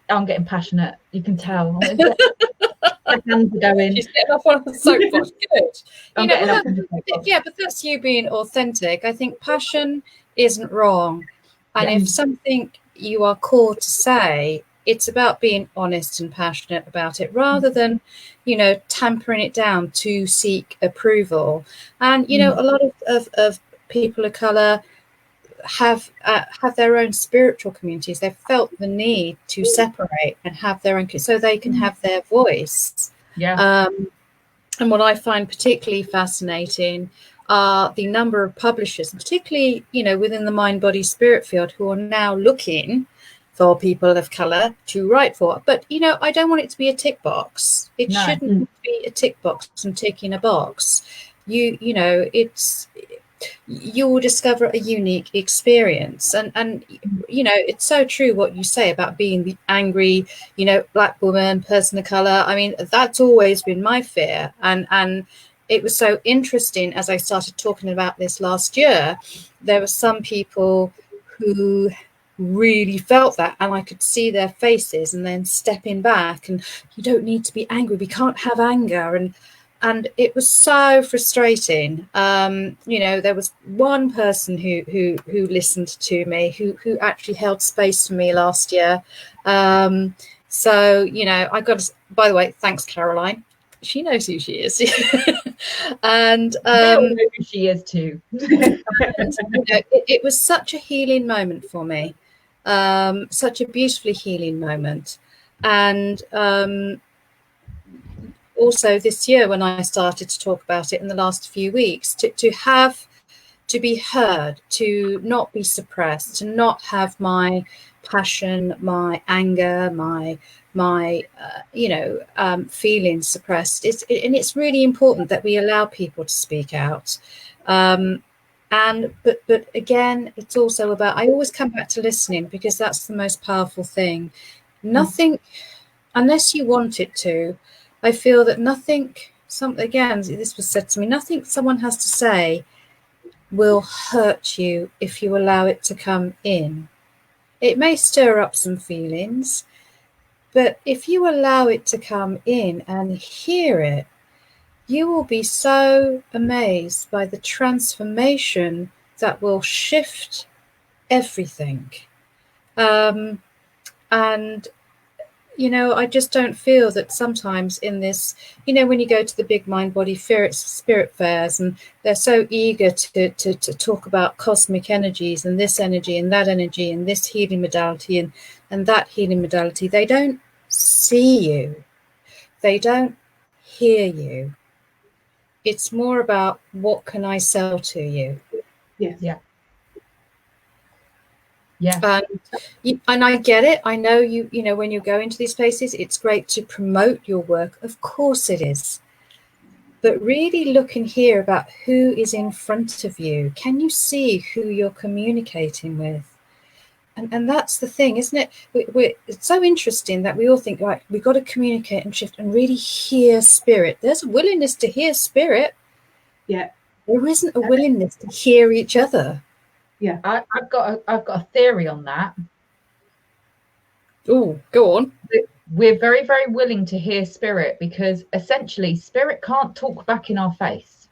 I'm getting passionate, you can tell. My hands are going. She's getting off on the soapbox. Good. I'm getting off on the soapbox. Yeah, but that's you being authentic. I think passion isn't wrong. And if something you are called to say, it's about being honest and passionate about it, rather than, you know, tampering it down to seek approval. And, you know, a lot of people of colour have their own spiritual communities. They've felt the need to separate and have their own, so they can have their voice. And what I find particularly fascinating are the number of publishers, particularly, you know, within the mind, body, spirit field, who are now looking for people of colour to write for. But, you know, I don't want it to be a tick box. It shouldn't be a tick box and ticking a box. You know, you will discover a unique experience, and you know, it's so true what you say about being the angry, you know, Black woman, person of color. I mean, that's always been my fear, and it was so interesting as I started talking about this last year. There were some people who really felt that, and I could see their faces, and then stepping back, and you don't need to be angry, we can't have anger, and it was so frustrating. You know, there was one person who listened to me, who actually held space for me last year. So, you know, I got to, by the way, thanks, Caroline. She knows who she is. And they all know who she is too. And, you know, it was such a healing moment for me. Such a beautifully healing moment. And also this year, when I started to talk about it in the last few weeks, to be heard, to not be suppressed, to not have my passion, my anger, my you know, feelings suppressed. And it's really important that we allow people to speak out. And but again, it's also about, I always come back to listening, because that's the most powerful thing. Nothing, unless you want it to, I feel that nothing, again, this was said to me, nothing someone has to say will hurt you if you allow it to come in. It may stir up some feelings, but if you allow it to come in and hear it, you will be so amazed by the transformation that will shift everything. And, you know, I just don't feel that sometimes in this, you know, when you go to the big mind body spirit fairs, and they're so eager to talk about cosmic energies and this energy and that energy and this healing modality and that healing modality, they don't see you. They don't hear you. It's more about, what can I sell to you? Yes. Yeah. Yeah. And I get it. I know you know, when you go into these places, it's great to promote your work. Of course it is. But really look and hear about who is in front of you. Can you see who you're communicating with? And that's the thing, isn't it? It's so interesting that we all think, right, we've got to communicate and shift and really hear spirit. There's a willingness to hear spirit. Yeah. There isn't a willingness to hear each other. Yeah. I've got a theory on that. Oh, go on. We're very, very willing to hear spirit, because essentially spirit can't talk back in our face.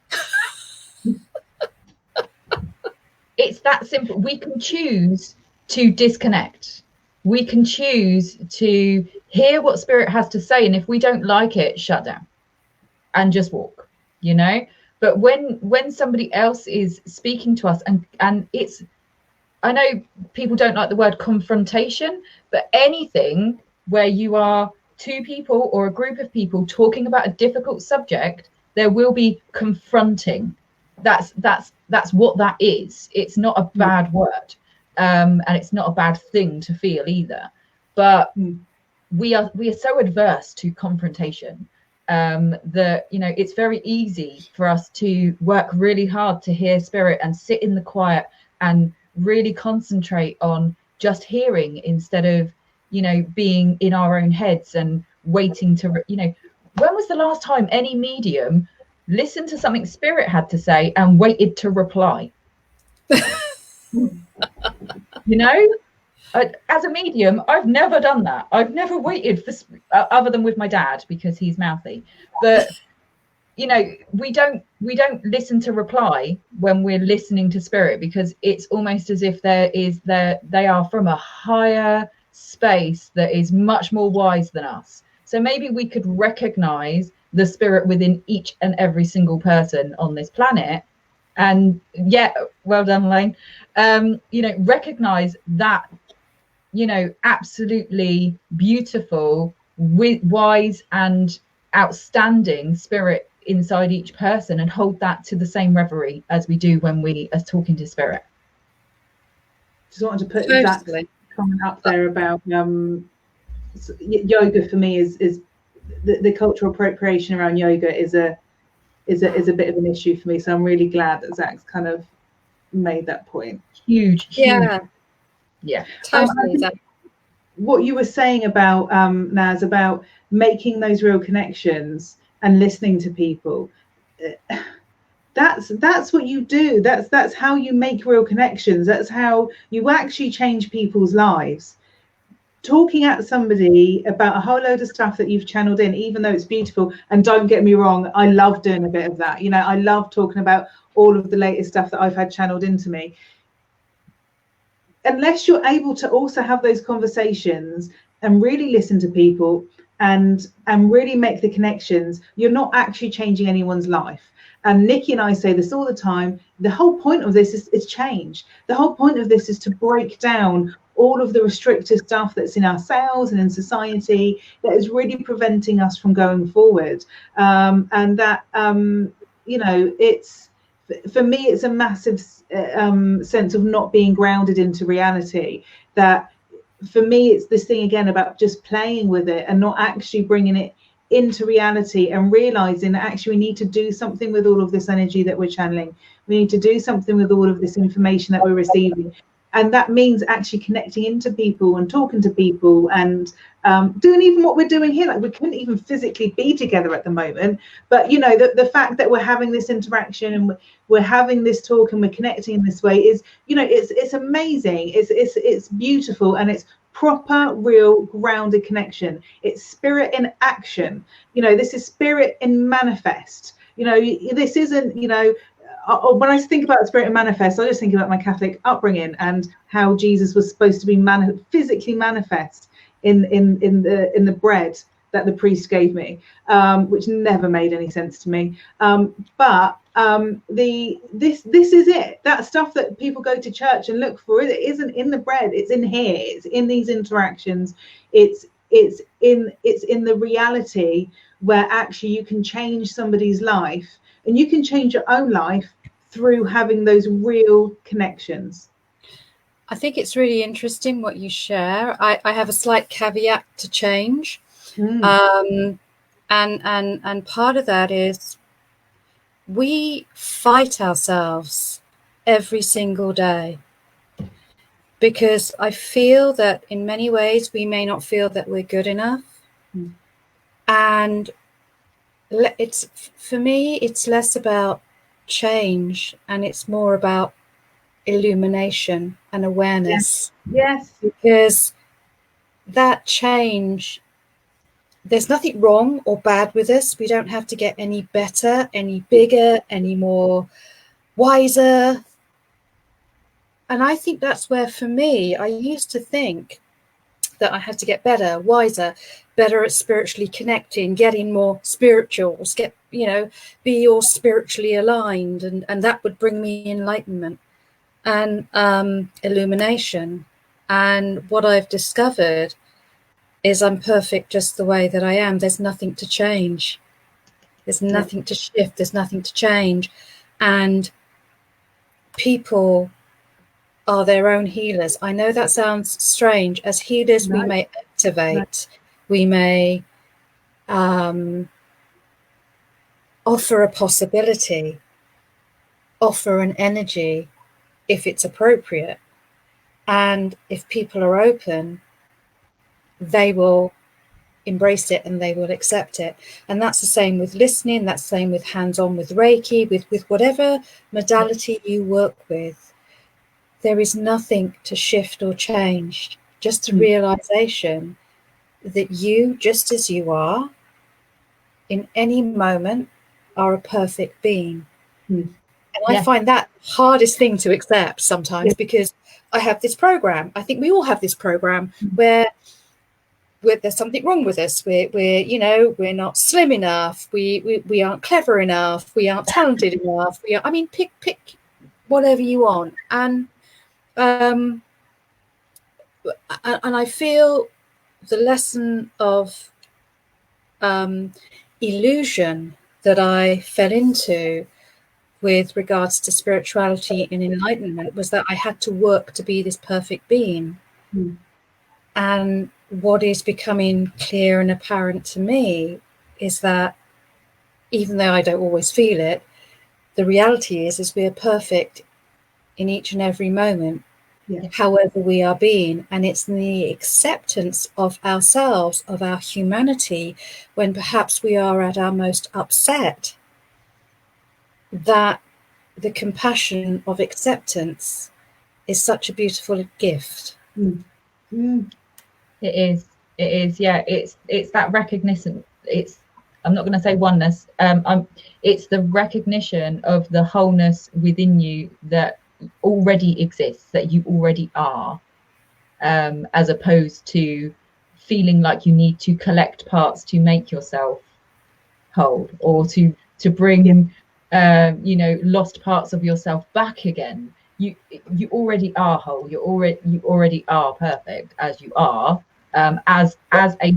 It's that simple. We can choose to disconnect. We can choose to hear what spirit has to say, and if we don't like it, shut down and just walk, you know. But when somebody else is speaking to us, and it's, I know people don't like the word confrontation, but anything where you are two people or a group of people talking about a difficult subject, there will be confronting. That's what that is. It's not a bad word, and it's not a bad thing to feel either. But we are so adverse to confrontation that, you know, it's very easy for us to work really hard to hear spirit and sit in the quiet and really concentrate on just hearing, instead of, you know, being in our own heads and waiting to, you know, when was the last time any medium listened to something spirit had to say and waited to reply? You know, as a medium, I've never done that. I've never waited for, other than with my dad, because he's mouthy. But, you know, we don't listen to reply when we're listening to spirit, because it's almost as if they are from a higher space that is much more wise than us. So maybe we could recognize the spirit within each and every single person on this planet, and well done, Lane. You know, recognize that, you know, absolutely beautiful, wise and outstanding spirit inside each person, and hold that to the same reverie as we do when we are talking to spirit. Just wanted to put that comment up there about yoga. For me, is the cultural appropriation around yoga is a bit of an issue for me. So I'm really glad that Zach's kind of made that point. Huge. Yeah, totally. What you were saying about Naz, about making those real connections and listening to people, that's what you do. That's how you make real connections. That's how you actually change people's lives. Talking at somebody about a whole load of stuff that you've channeled in, even though it's beautiful, and don't get me wrong, I love doing a bit of that. You know, I love talking about all of the latest stuff that I've had channeled into me. Unless you're able to also have those conversations and really listen to people and really make the connections, you're not actually changing anyone's life. And Nici and I say this all the time. The whole point of this is change. The whole point of this is to break down all of the restrictive stuff that's in ourselves and in society that is really preventing us from going forward. And that, you know, it's, for me, it's a massive sense of not being grounded into reality. That for me, it's this thing again about just playing with it and not actually bringing it into reality and realizing that actually we need to do something with all of this energy that we're channeling. We need to do something with all of this information that we're receiving. And that means actually connecting into people and talking to people and doing even what we're doing here. Like, we couldn't even physically be together at the moment, but you know, the fact that we're having this interaction and we're having this talk and we're connecting in this way is, you know, it's amazing. It's beautiful, and it's proper, real, grounded connection. It's spirit in action. You know, this is spirit in manifest. You know, this isn't, you know, when I think about spirit and manifest, I just think about my Catholic upbringing and how Jesus was supposed to be physically manifest in the bread that the priest gave me, which never made any sense to me. But this is it. That stuff that people go to church and look for, it isn't in the bread. It's in here. It's in these interactions. It's in the reality where actually you can change somebody's life, and you can change your own life through having those real connections. I think it's really interesting what you share. I have a slight caveat to change. And part of that is we fight ourselves every single day, because I feel that in many ways we may not feel that we're good enough. And it's, for me, it's less about change and it's more about illumination and awareness. Yes. Because that change, there's nothing wrong or bad with us. We don't have to get any better, any bigger, any more wiser. And I think that's where, for me, I used to think that I had to get better, wiser, better at spiritually connecting, getting more spirituals, be all spiritually aligned, and that would bring me enlightenment and illumination. And what I've discovered is I'm perfect just the way that I am. There's nothing to change. There's nothing to shift. There's nothing to change. And people are their own healers. I know that sounds strange. As healers, we may activate, we may offer a possibility, offer an energy if it's appropriate. And if people are open, they will embrace it and they will accept it. And that's the same with listening, that's the same with hands-on, with Reiki, with whatever modality you work with. There is nothing to shift or change, just a realization that you, just as you are, in any moment, are a perfect being. And I find that hardest thing to accept sometimes, because I have this program. I think we all have this program where there's something wrong with us. We're not slim enough. We aren't clever enough. We aren't talented enough. Pick whatever you want. And I feel the lesson of illusion that I fell into with regards to spirituality and enlightenment was that I had to work to be this perfect being. And what is becoming clear and apparent to me is that even though I don't always feel it, the reality is we are perfect in each and every moment, however we are being. And it's in the acceptance of ourselves, of our humanity, when perhaps we are at our most upset, that the compassion of acceptance is such a beautiful gift. It is, it's that recognition. I'm not going to say oneness. It's the recognition of the wholeness within you that already exists, that you already are, as opposed to feeling like you need to collect parts to make yourself whole, or to bring lost parts of yourself back again. You already are whole. You already are perfect as you are, as a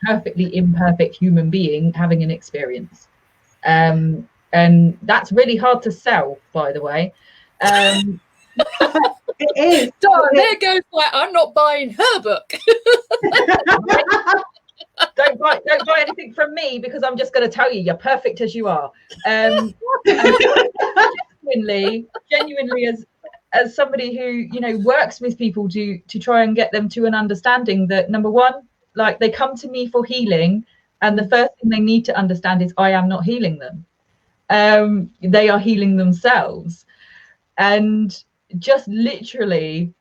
perfectly imperfect human being having an experience. And that's really hard to sell, by the way. It is. There goes I'm not buying her book. Don't buy anything from me because I'm just going to tell you you're perfect as you are. And genuinely as somebody who, you know, works with people to try and get them to an understanding that, number one, like, they come to me for healing, and the first thing they need to understand is I am not healing them. They are healing themselves. And just literally,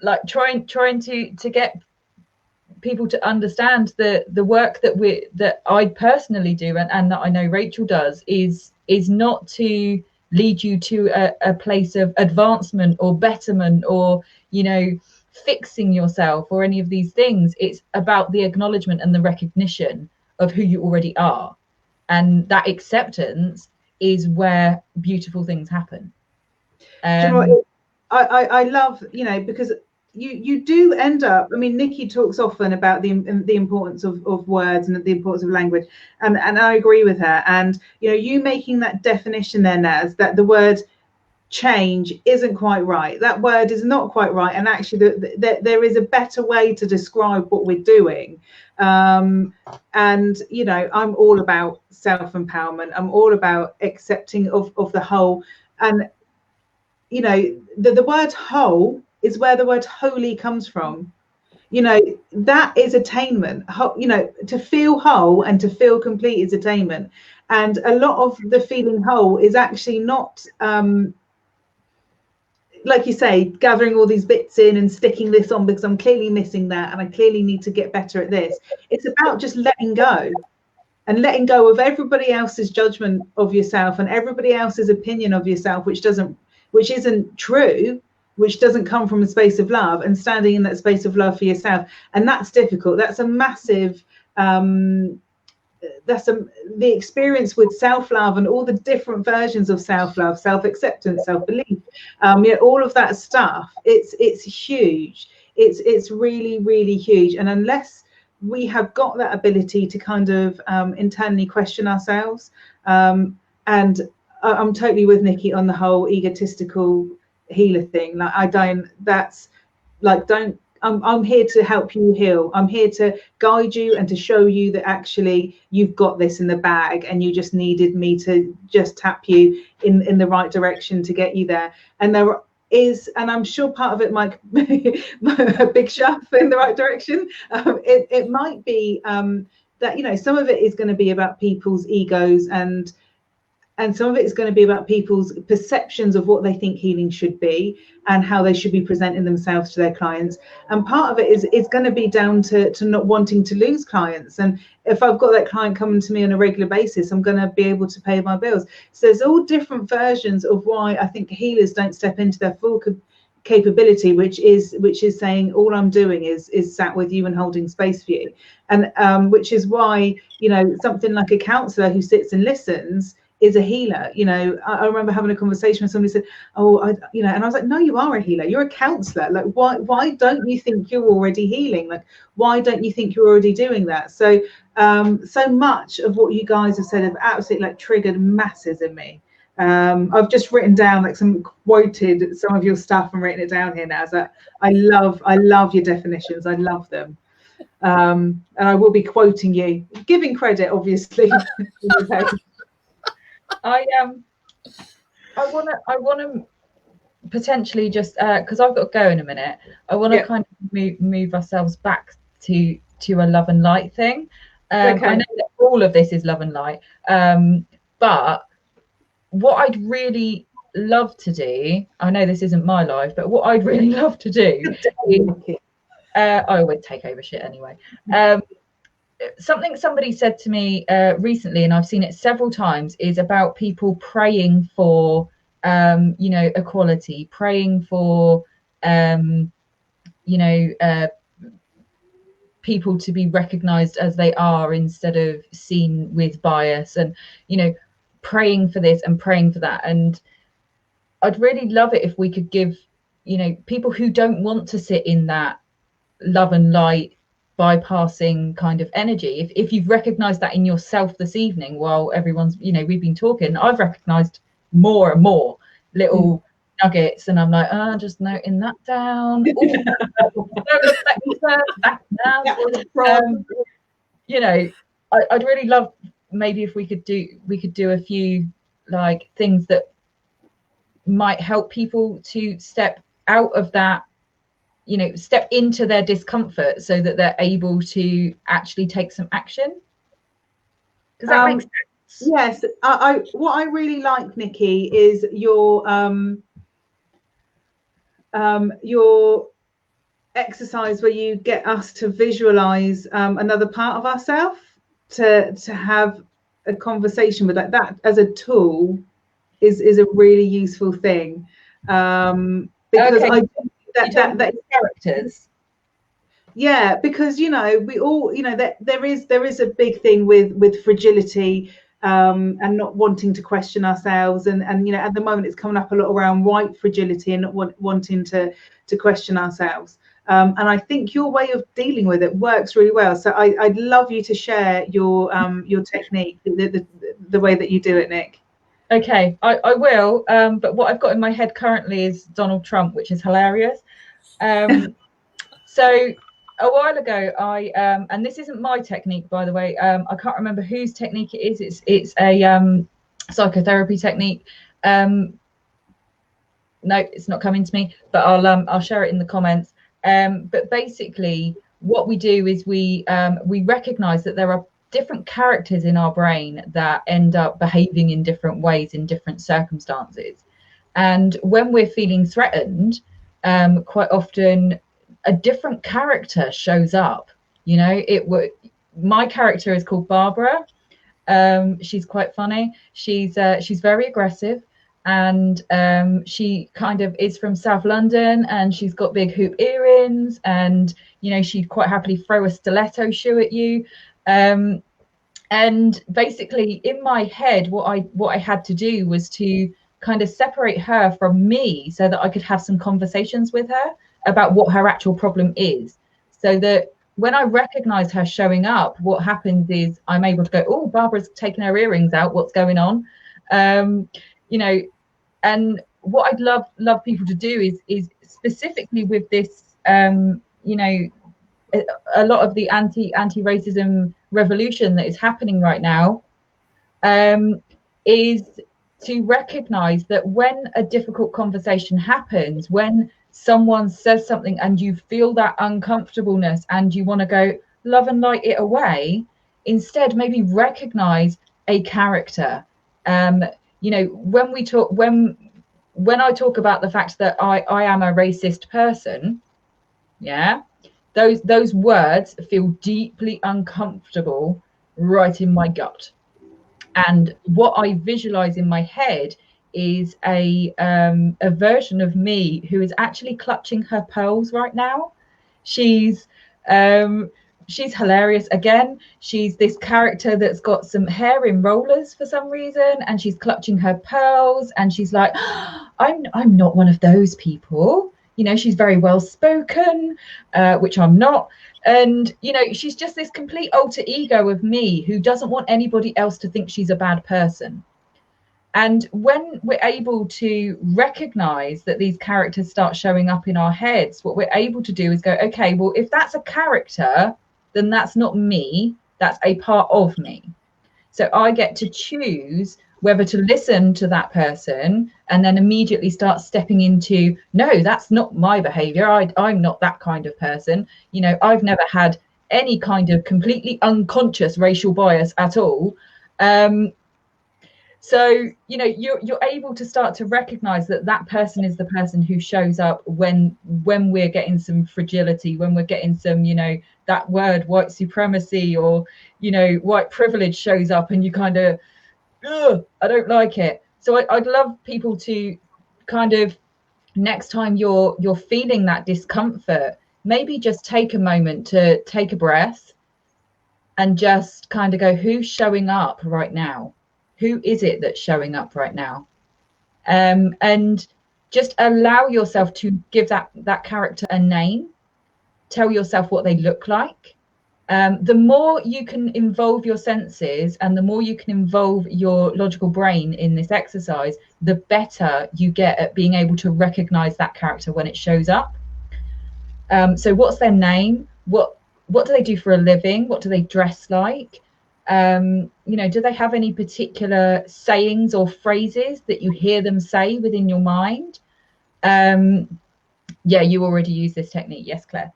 like, trying to get people to understand the work that I personally do, and that I know Rachel does, is not to lead you to a place of advancement or betterment or, you know, fixing yourself or any of these things. It's about the acknowledgement and the recognition of who you already are, and that acceptance is where beautiful things happen. Do you know what? I love, you know, because you do end up, I mean, Nici talks often about the importance of words and the importance of language, and I agree with her. And, you know, you making that definition there, Naz, that the word change isn't quite right, that word is not quite right, and actually there is a better way to describe what we're doing. And, you know, I'm all about self-empowerment, I'm all about accepting of the whole. And, you know, the word whole is where the word holy comes from. You know, that is attainment. You know, to feel whole and to feel complete is attainment. And a lot of the feeling whole is actually not, like you say, gathering all these bits in and sticking this on because I'm clearly missing that and I clearly need to get better at this. It's about just letting go, and letting go of everybody else's judgment of yourself and everybody else's opinion of yourself, which isn't true, which doesn't come from a space of love, and standing in that space of love for yourself. And that's difficult. That's a massive, the experience with self-love and all the different versions of self-love, self-acceptance, self-belief, you know, all of that stuff. It's huge. It's really, really huge. And unless we have got that ability to kind of internally question ourselves, and I'm totally with Nici on the whole egotistical healer thing. Like, I'm here to help you heal. I'm here to guide you and to show you that actually you've got this in the bag, and you just needed me to just tap you in the right direction to get you there. And there is, and I'm sure part of it might be a big shove in the right direction. It might be that, you know, some of it is going to be about people's egos, and some of it is going to be about people's perceptions of what they think healing should be and how they should be presenting themselves to their clients. And part of it is going to be down to not wanting to lose clients. And if I've got that client coming to me on a regular basis, I'm going to be able to pay my bills. So there's all different versions of why I think healers don't step into their full capability, which is saying all I'm doing is sat with you and holding space for you. And which is why, you know, something like a counsellor who sits and listens is a healer. You know, I remember having a conversation with somebody said, you know, and I was like, no, you are a healer, you're a counselor. Like, why don't you think you're already healing? Like, why don't you think you're already doing that? So so much of what you guys have said have absolutely like triggered masses in me. I've just written down quoted some of your stuff and written it down here now. So I love your definitions. I love them. And I will be quoting you, giving credit, obviously. I want to potentially just because I've got to go in a minute. I want to kind of move ourselves back to a love and light thing. Okay. I know that all of this is love and light, but what I'd really love to do, I know this isn't my life, but what I'd really love to do is, I would take over shit anyway. Something somebody said to me recently, and I've seen it several times, is about people praying for, you know, equality, praying for, you know, people to be recognized as they are instead of seen with bias, and, you know, praying for this and praying for that. And I'd really love it if we could give, you know, people who don't want to sit in that love and light bypassing kind of energy, if you've recognized that in yourself this evening while everyone's, you know, we've been talking, I've recognized more and more little nuggets, and I'm like, just noting that down. you know, I'd really love maybe if we could do a few like things that might help people to step out of that, you know, step into their discomfort so that they're able to actually take some action. Does that make sense? Yes, what I really like, Nici, is your exercise where you get us to visualize another part of ourselves, to have a conversation with that as a tool is a really useful thing, because okay. I think that characters. Yeah, because you know, we all, you know, that there is a big thing with fragility, and not wanting to question ourselves, and you know, at the moment it's coming up a lot around white fragility and not wanting to question ourselves. And I think your way of dealing with it works really well. So I'd love you to share your technique, the way that you do it, Nick. Okay, I will. But what I've got in my head currently is Donald Trump, which is hilarious. So a while ago, and this isn't my technique, by the way. I can't remember whose technique it is. It's a psychotherapy technique. No, it's not coming to me, but I'll share it in the comments. But basically, what we do is we recognize that there are different characters in our brain that end up behaving in different ways in different circumstances. And when we're feeling threatened, quite often a different character shows up. You know, my character is called Barbara. She's quite funny. She's very aggressive, and she kind of is from South London, and she's got big hoop earrings, and you know, she'd quite happily throw a stiletto shoe at you. And basically in my head, what I had to do was to kind of separate her from me so that I could have some conversations with her about what her actual problem is, so that when I recognize her showing up, what happens is I'm able to go, oh, Barbara's taking her earrings out, what's going on? You know, and what I'd love people to do is specifically with this, you know, a lot of the anti-racism revolution that is happening right now, is to recognize that when a difficult conversation happens, when someone says something and you feel that uncomfortableness and you want to go love and light it away, instead maybe recognize a character. You know, when I talk about the fact that I am a racist person, yeah, those words feel deeply uncomfortable right in my gut. And what I visualize in my head is a version of me who is actually clutching her pearls right now. She's hilarious. Again, she's this character that's got some hair in rollers for some reason, and she's clutching her pearls, and she's like, oh, I'm not one of those people. You know, she's very well spoken, which I'm not. And, you know, she's just this complete alter ego of me who doesn't want anybody else to think she's a bad person. And when we're able to recognize that these characters start showing up in our heads, what we're able to do is go, okay, well, if that's a character, then that's not me, that's a part of me. So I get to choose whether to listen to that person and then immediately start stepping into, no, that's not my behavior. I'm not that kind of person. You know, I've never had any kind of completely unconscious racial bias at all. So, you know, you're able to start to recognize that that person is the person who shows up when we're getting some fragility, when we're getting some, you know, that word white supremacy or, you know, white privilege shows up and you kind of, I don't like it. So I'd love people to kind of, next time you're feeling that discomfort, maybe just take a moment to take a breath and just kind of go, who's showing up right now? Who is it that's showing up right now? And just allow yourself to give that character a name. Tell yourself what they look like. The more you can involve your senses and the more you can involve your logical brain in this exercise, the better you get at being able to recognize that character when it shows up. So what's their name? what do they do for a living? What do they dress like? Do they have any particular sayings or phrases that you hear them say within your mind? Yeah, you already use this technique. Yes, Claire.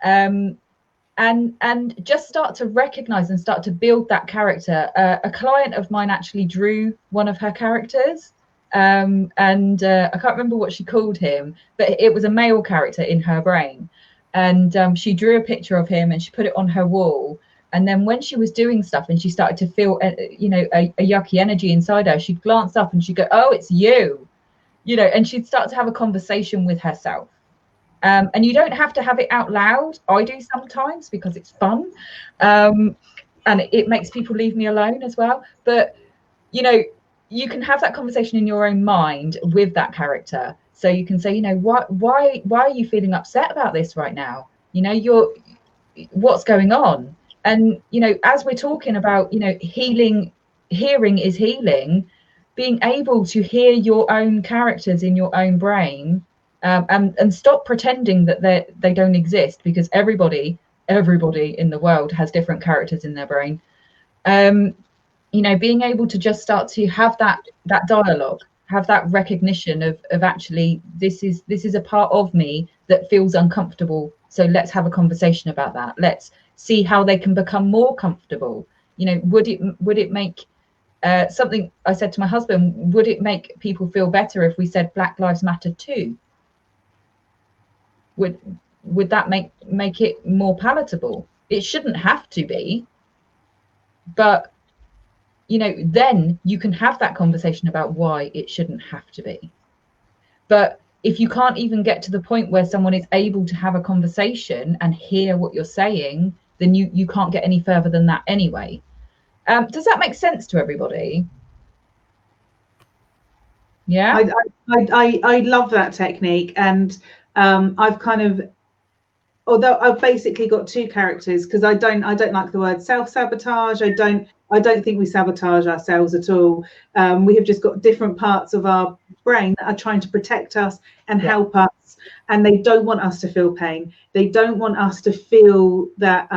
And just start to recognize and start to build that character. A client of mine actually drew one of her characters, and I can't remember what she called him, but it was a male character in her brain. And she drew a picture of him and she put it on her wall. And then when she was doing stuff and she started to feel, a yucky energy inside her, she'd glance up and she'd go, "Oh, it's you," and she'd start to have a conversation with herself. And you don't have to have it out loud. I do sometimes because it's fun. And it makes people leave me alone as well. But, you can have that conversation in your own mind with that character. So you can say, why are you feeling upset about this right now? What's going on? And, as we're talking about, healing is healing, being able to hear your own characters in your own brain, and stop pretending that they don't exist, because everybody in the world has different characters in their brain. Being able to just start to have that dialogue, have that recognition of actually this is a part of me that feels uncomfortable. So let's have a conversation about that. Let's see how they can become more comfortable. Would it make something I said to my husband, would it make people feel better if we said Black Lives Matter too? Would that make it more palatable? It shouldn't have to be, but then you can have that conversation about why it shouldn't have to be. But if you can't even get to the point where someone is able to have a conversation and hear what you're saying, then you can't get any further than that anyway. Does that make sense to everybody? Yeah, I love that technique, and I've kind of, although I've basically got two characters, because I don't like the word self-sabotage. I don't think we sabotage ourselves at all. We have just got different parts of our brain that are trying to protect us and help us, and they don't want us to feel pain. They don't want us to feel that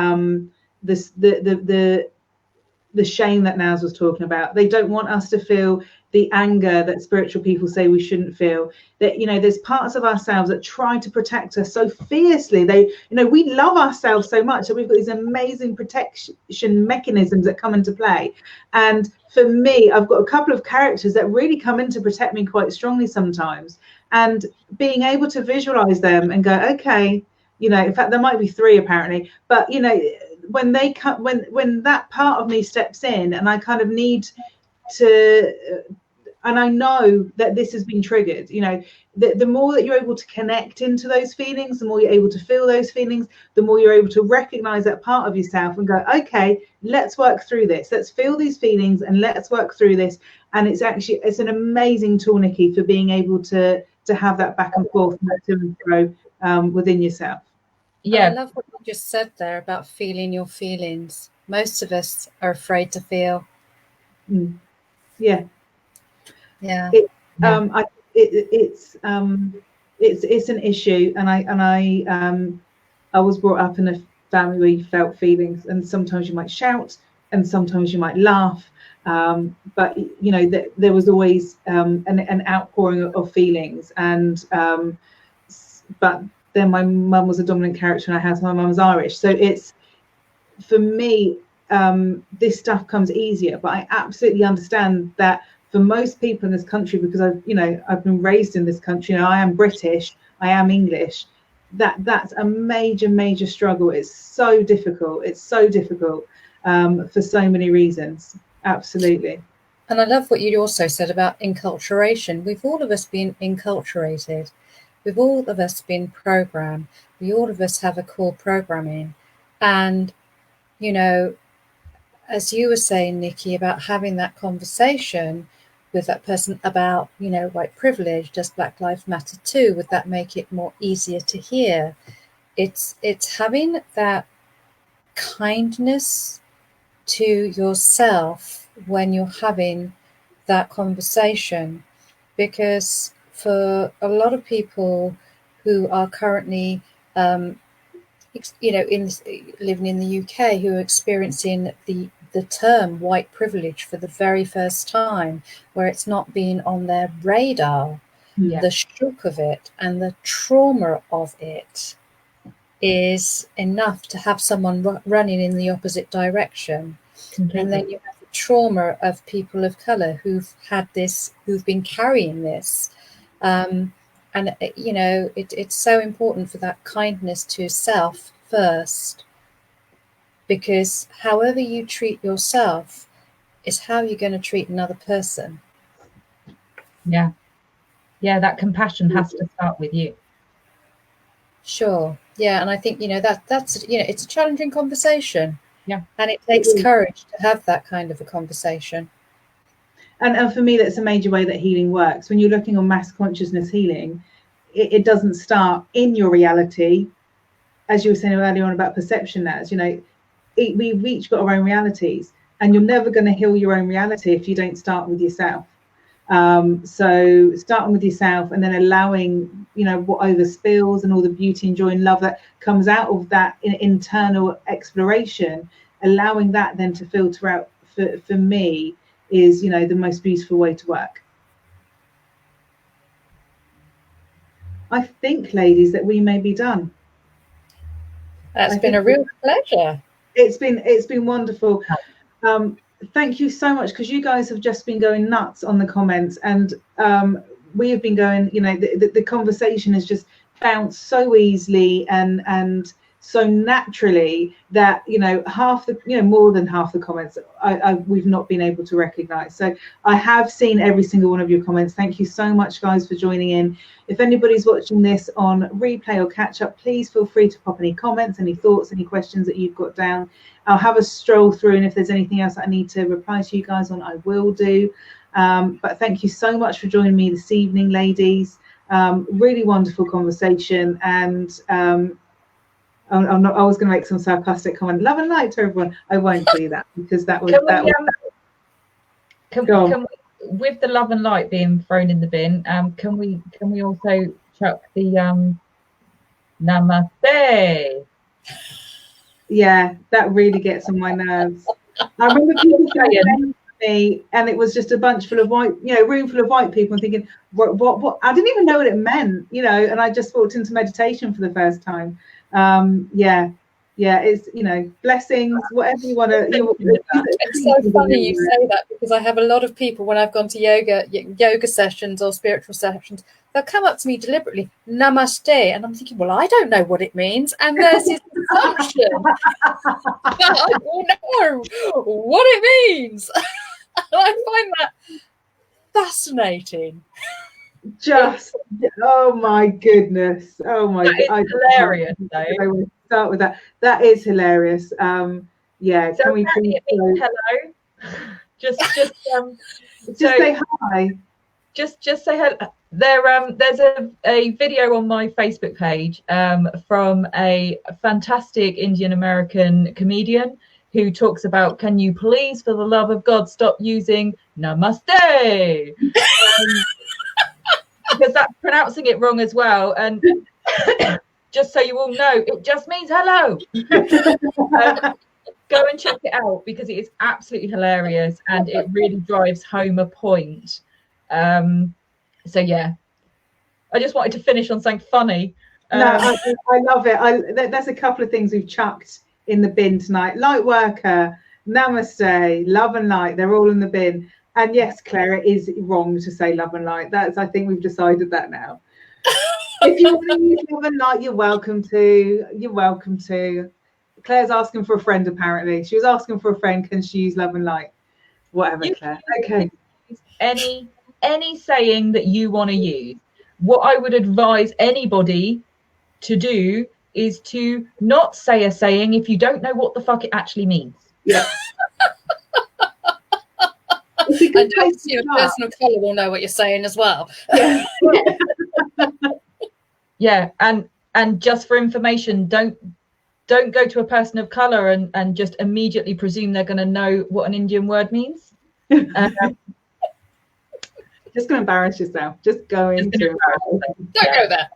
the shame that Naz was talking about. They don't want us to feel the anger that spiritual people say we shouldn't feel. That, there's parts of ourselves that try to protect us so fiercely. We love ourselves so much that we've got these amazing protection mechanisms that come into play. And for me, I've got a couple of characters that really come in to protect me quite strongly sometimes. And being able to visualize them and go, okay, in fact, there might be three apparently, but when they come, when that part of me steps in, and I kind of need to, and I know that this has been triggered, the more that you're able to connect into those feelings, the more you're able to feel those feelings, the more you're able to recognize that part of yourself and go, okay, let's work through this. Let's feel these feelings and let's work through this. And it's an amazing tool, Nici, for being able to have that back and forth and to and fro within yourself. Yeah, I love what you just said there about feeling your feelings. Most of us are afraid to feel. Yeah. It's an issue, and I was brought up in a family where you felt feelings, and sometimes you might shout and sometimes you might laugh, but there was always an outpouring of feelings. And but then my mum was a dominant character in our house. My mum was Irish, so it's, for me, this stuff comes easier. But I absolutely understand that for most people in this country, because I've been raised in this country, I am British, I am English, that's a major struggle. It's so difficult for so many reasons. Absolutely. And I love what you also said about enculturation. We've all of us been enculturated. We've all of us been programmed. We all of us have a core programming. And, as you were saying, Nici, about having that conversation with that person about, white privilege, does Black Lives Matter too? Would that make it more easier to hear? It's having that kindness to yourself when you're having that conversation, because for a lot of people who are currently living in the UK, who are experiencing the term white privilege for the very first time, where it's not been on their radar. The shock of it and the trauma of it is enough to have someone running in the opposite direction. Completely. And then you have the trauma of people of colour who've been carrying this. And it's so important for that kindness to self first, because however you treat yourself is how you're going to treat another person. That compassion has to start with you. Sure. Yeah, and I think that's it's a challenging conversation. Yeah, and it takes courage to have that kind of a conversation. And for me, that's a major way that healing works. When you're looking on mass consciousness healing, it doesn't start in your reality, as you were saying earlier on about perception. As we've each got our own realities, and you're never going to heal your own reality if you don't start with yourself. So starting with yourself, and then allowing what overspills and all the beauty and joy and love that comes out of that internal exploration, allowing that then to filter out for me is the most beautiful way to work. I think, ladies, that we may be done. That's been a real pleasure. It's been wonderful. Thank you so much, because you guys have just been going nuts on the comments, and we have been going, the conversation has just bounced so easily and so naturally that more than half the comments we've not been able to recognize. So I have seen every single one of your comments. Thank you so much, guys, for joining in. If anybody's watching this on replay or catch up, please feel free to pop any comments, any thoughts, any questions that you've got down. I'll have a stroll through, and if there's anything else that I need to reply to you guys on, I will do. But thank you so much for joining me this evening, ladies. Really wonderful conversation, and I was going to make some sarcastic comment. Love and light to everyone. I won't do that, because that was Can we, with the love and light being thrown in the bin, can we also chuck the namaste? Yeah, that really gets on my nerves. I remember people saying to me, and it was just a bunch full of white, room full of white people, and thinking, what? I didn't even know what it meant, and I just walked into meditation for the first time. It's blessings, whatever you want to. It's so funny you say that, because I have a lot of people, when I've gone to yoga sessions or spiritual sessions, they'll come up to me deliberately, namaste, and I'm thinking, well, I don't know what it means, and there's this assumption that I don't know what it means. And I find that fascinating. Just oh my goodness, it's hilarious though. I will start with that. That is hilarious. So can we please hello? Just say hi. Just say hello. There's a video on my Facebook page from a fantastic Indian American comedian who talks about, can you please, for the love of God, stop using namaste? Because that's pronouncing it wrong as well, and just so you all know, it just means hello. Go and check it out, because it is absolutely hilarious, and it really drives home a point. So yeah, I just wanted to finish on something funny. No, I love it. There's a couple of things we've chucked in the bin tonight. Light worker, namaste, love and light, they're all in the bin. And yes, Claire, it is wrong to say love and light. I think we've decided that now. If you want to use love and light, you're welcome to. Claire's asking for a friend, apparently. She was asking for a friend. Can she use love and light? Whatever, Claire. Okay. Any saying that you want to use. What I would advise anybody to do is to not say a saying if you don't know what the fuck it actually means. Yeah. I don't see a person of colour will know what you're saying as well. Yeah. Yeah, and just for information, don't go to a person of colour and just immediately presume they're going to know what an Indian word means. Just going to embarrass yourself. Just go into Don't go there.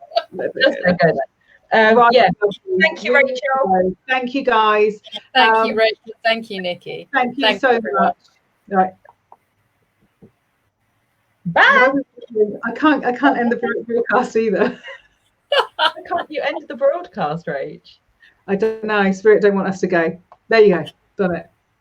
Just don't go there. Right. Yeah. Thank you, Rachel. Thank you, guys. Thank you, Rachel. Thank you, Nici. Thank you Thanks, so everyone. much. Right. Bye. I can't end the broadcast either. Why can't you end the broadcast, Rach? I don't know. Spirit don't want us to go. There you go. Done it.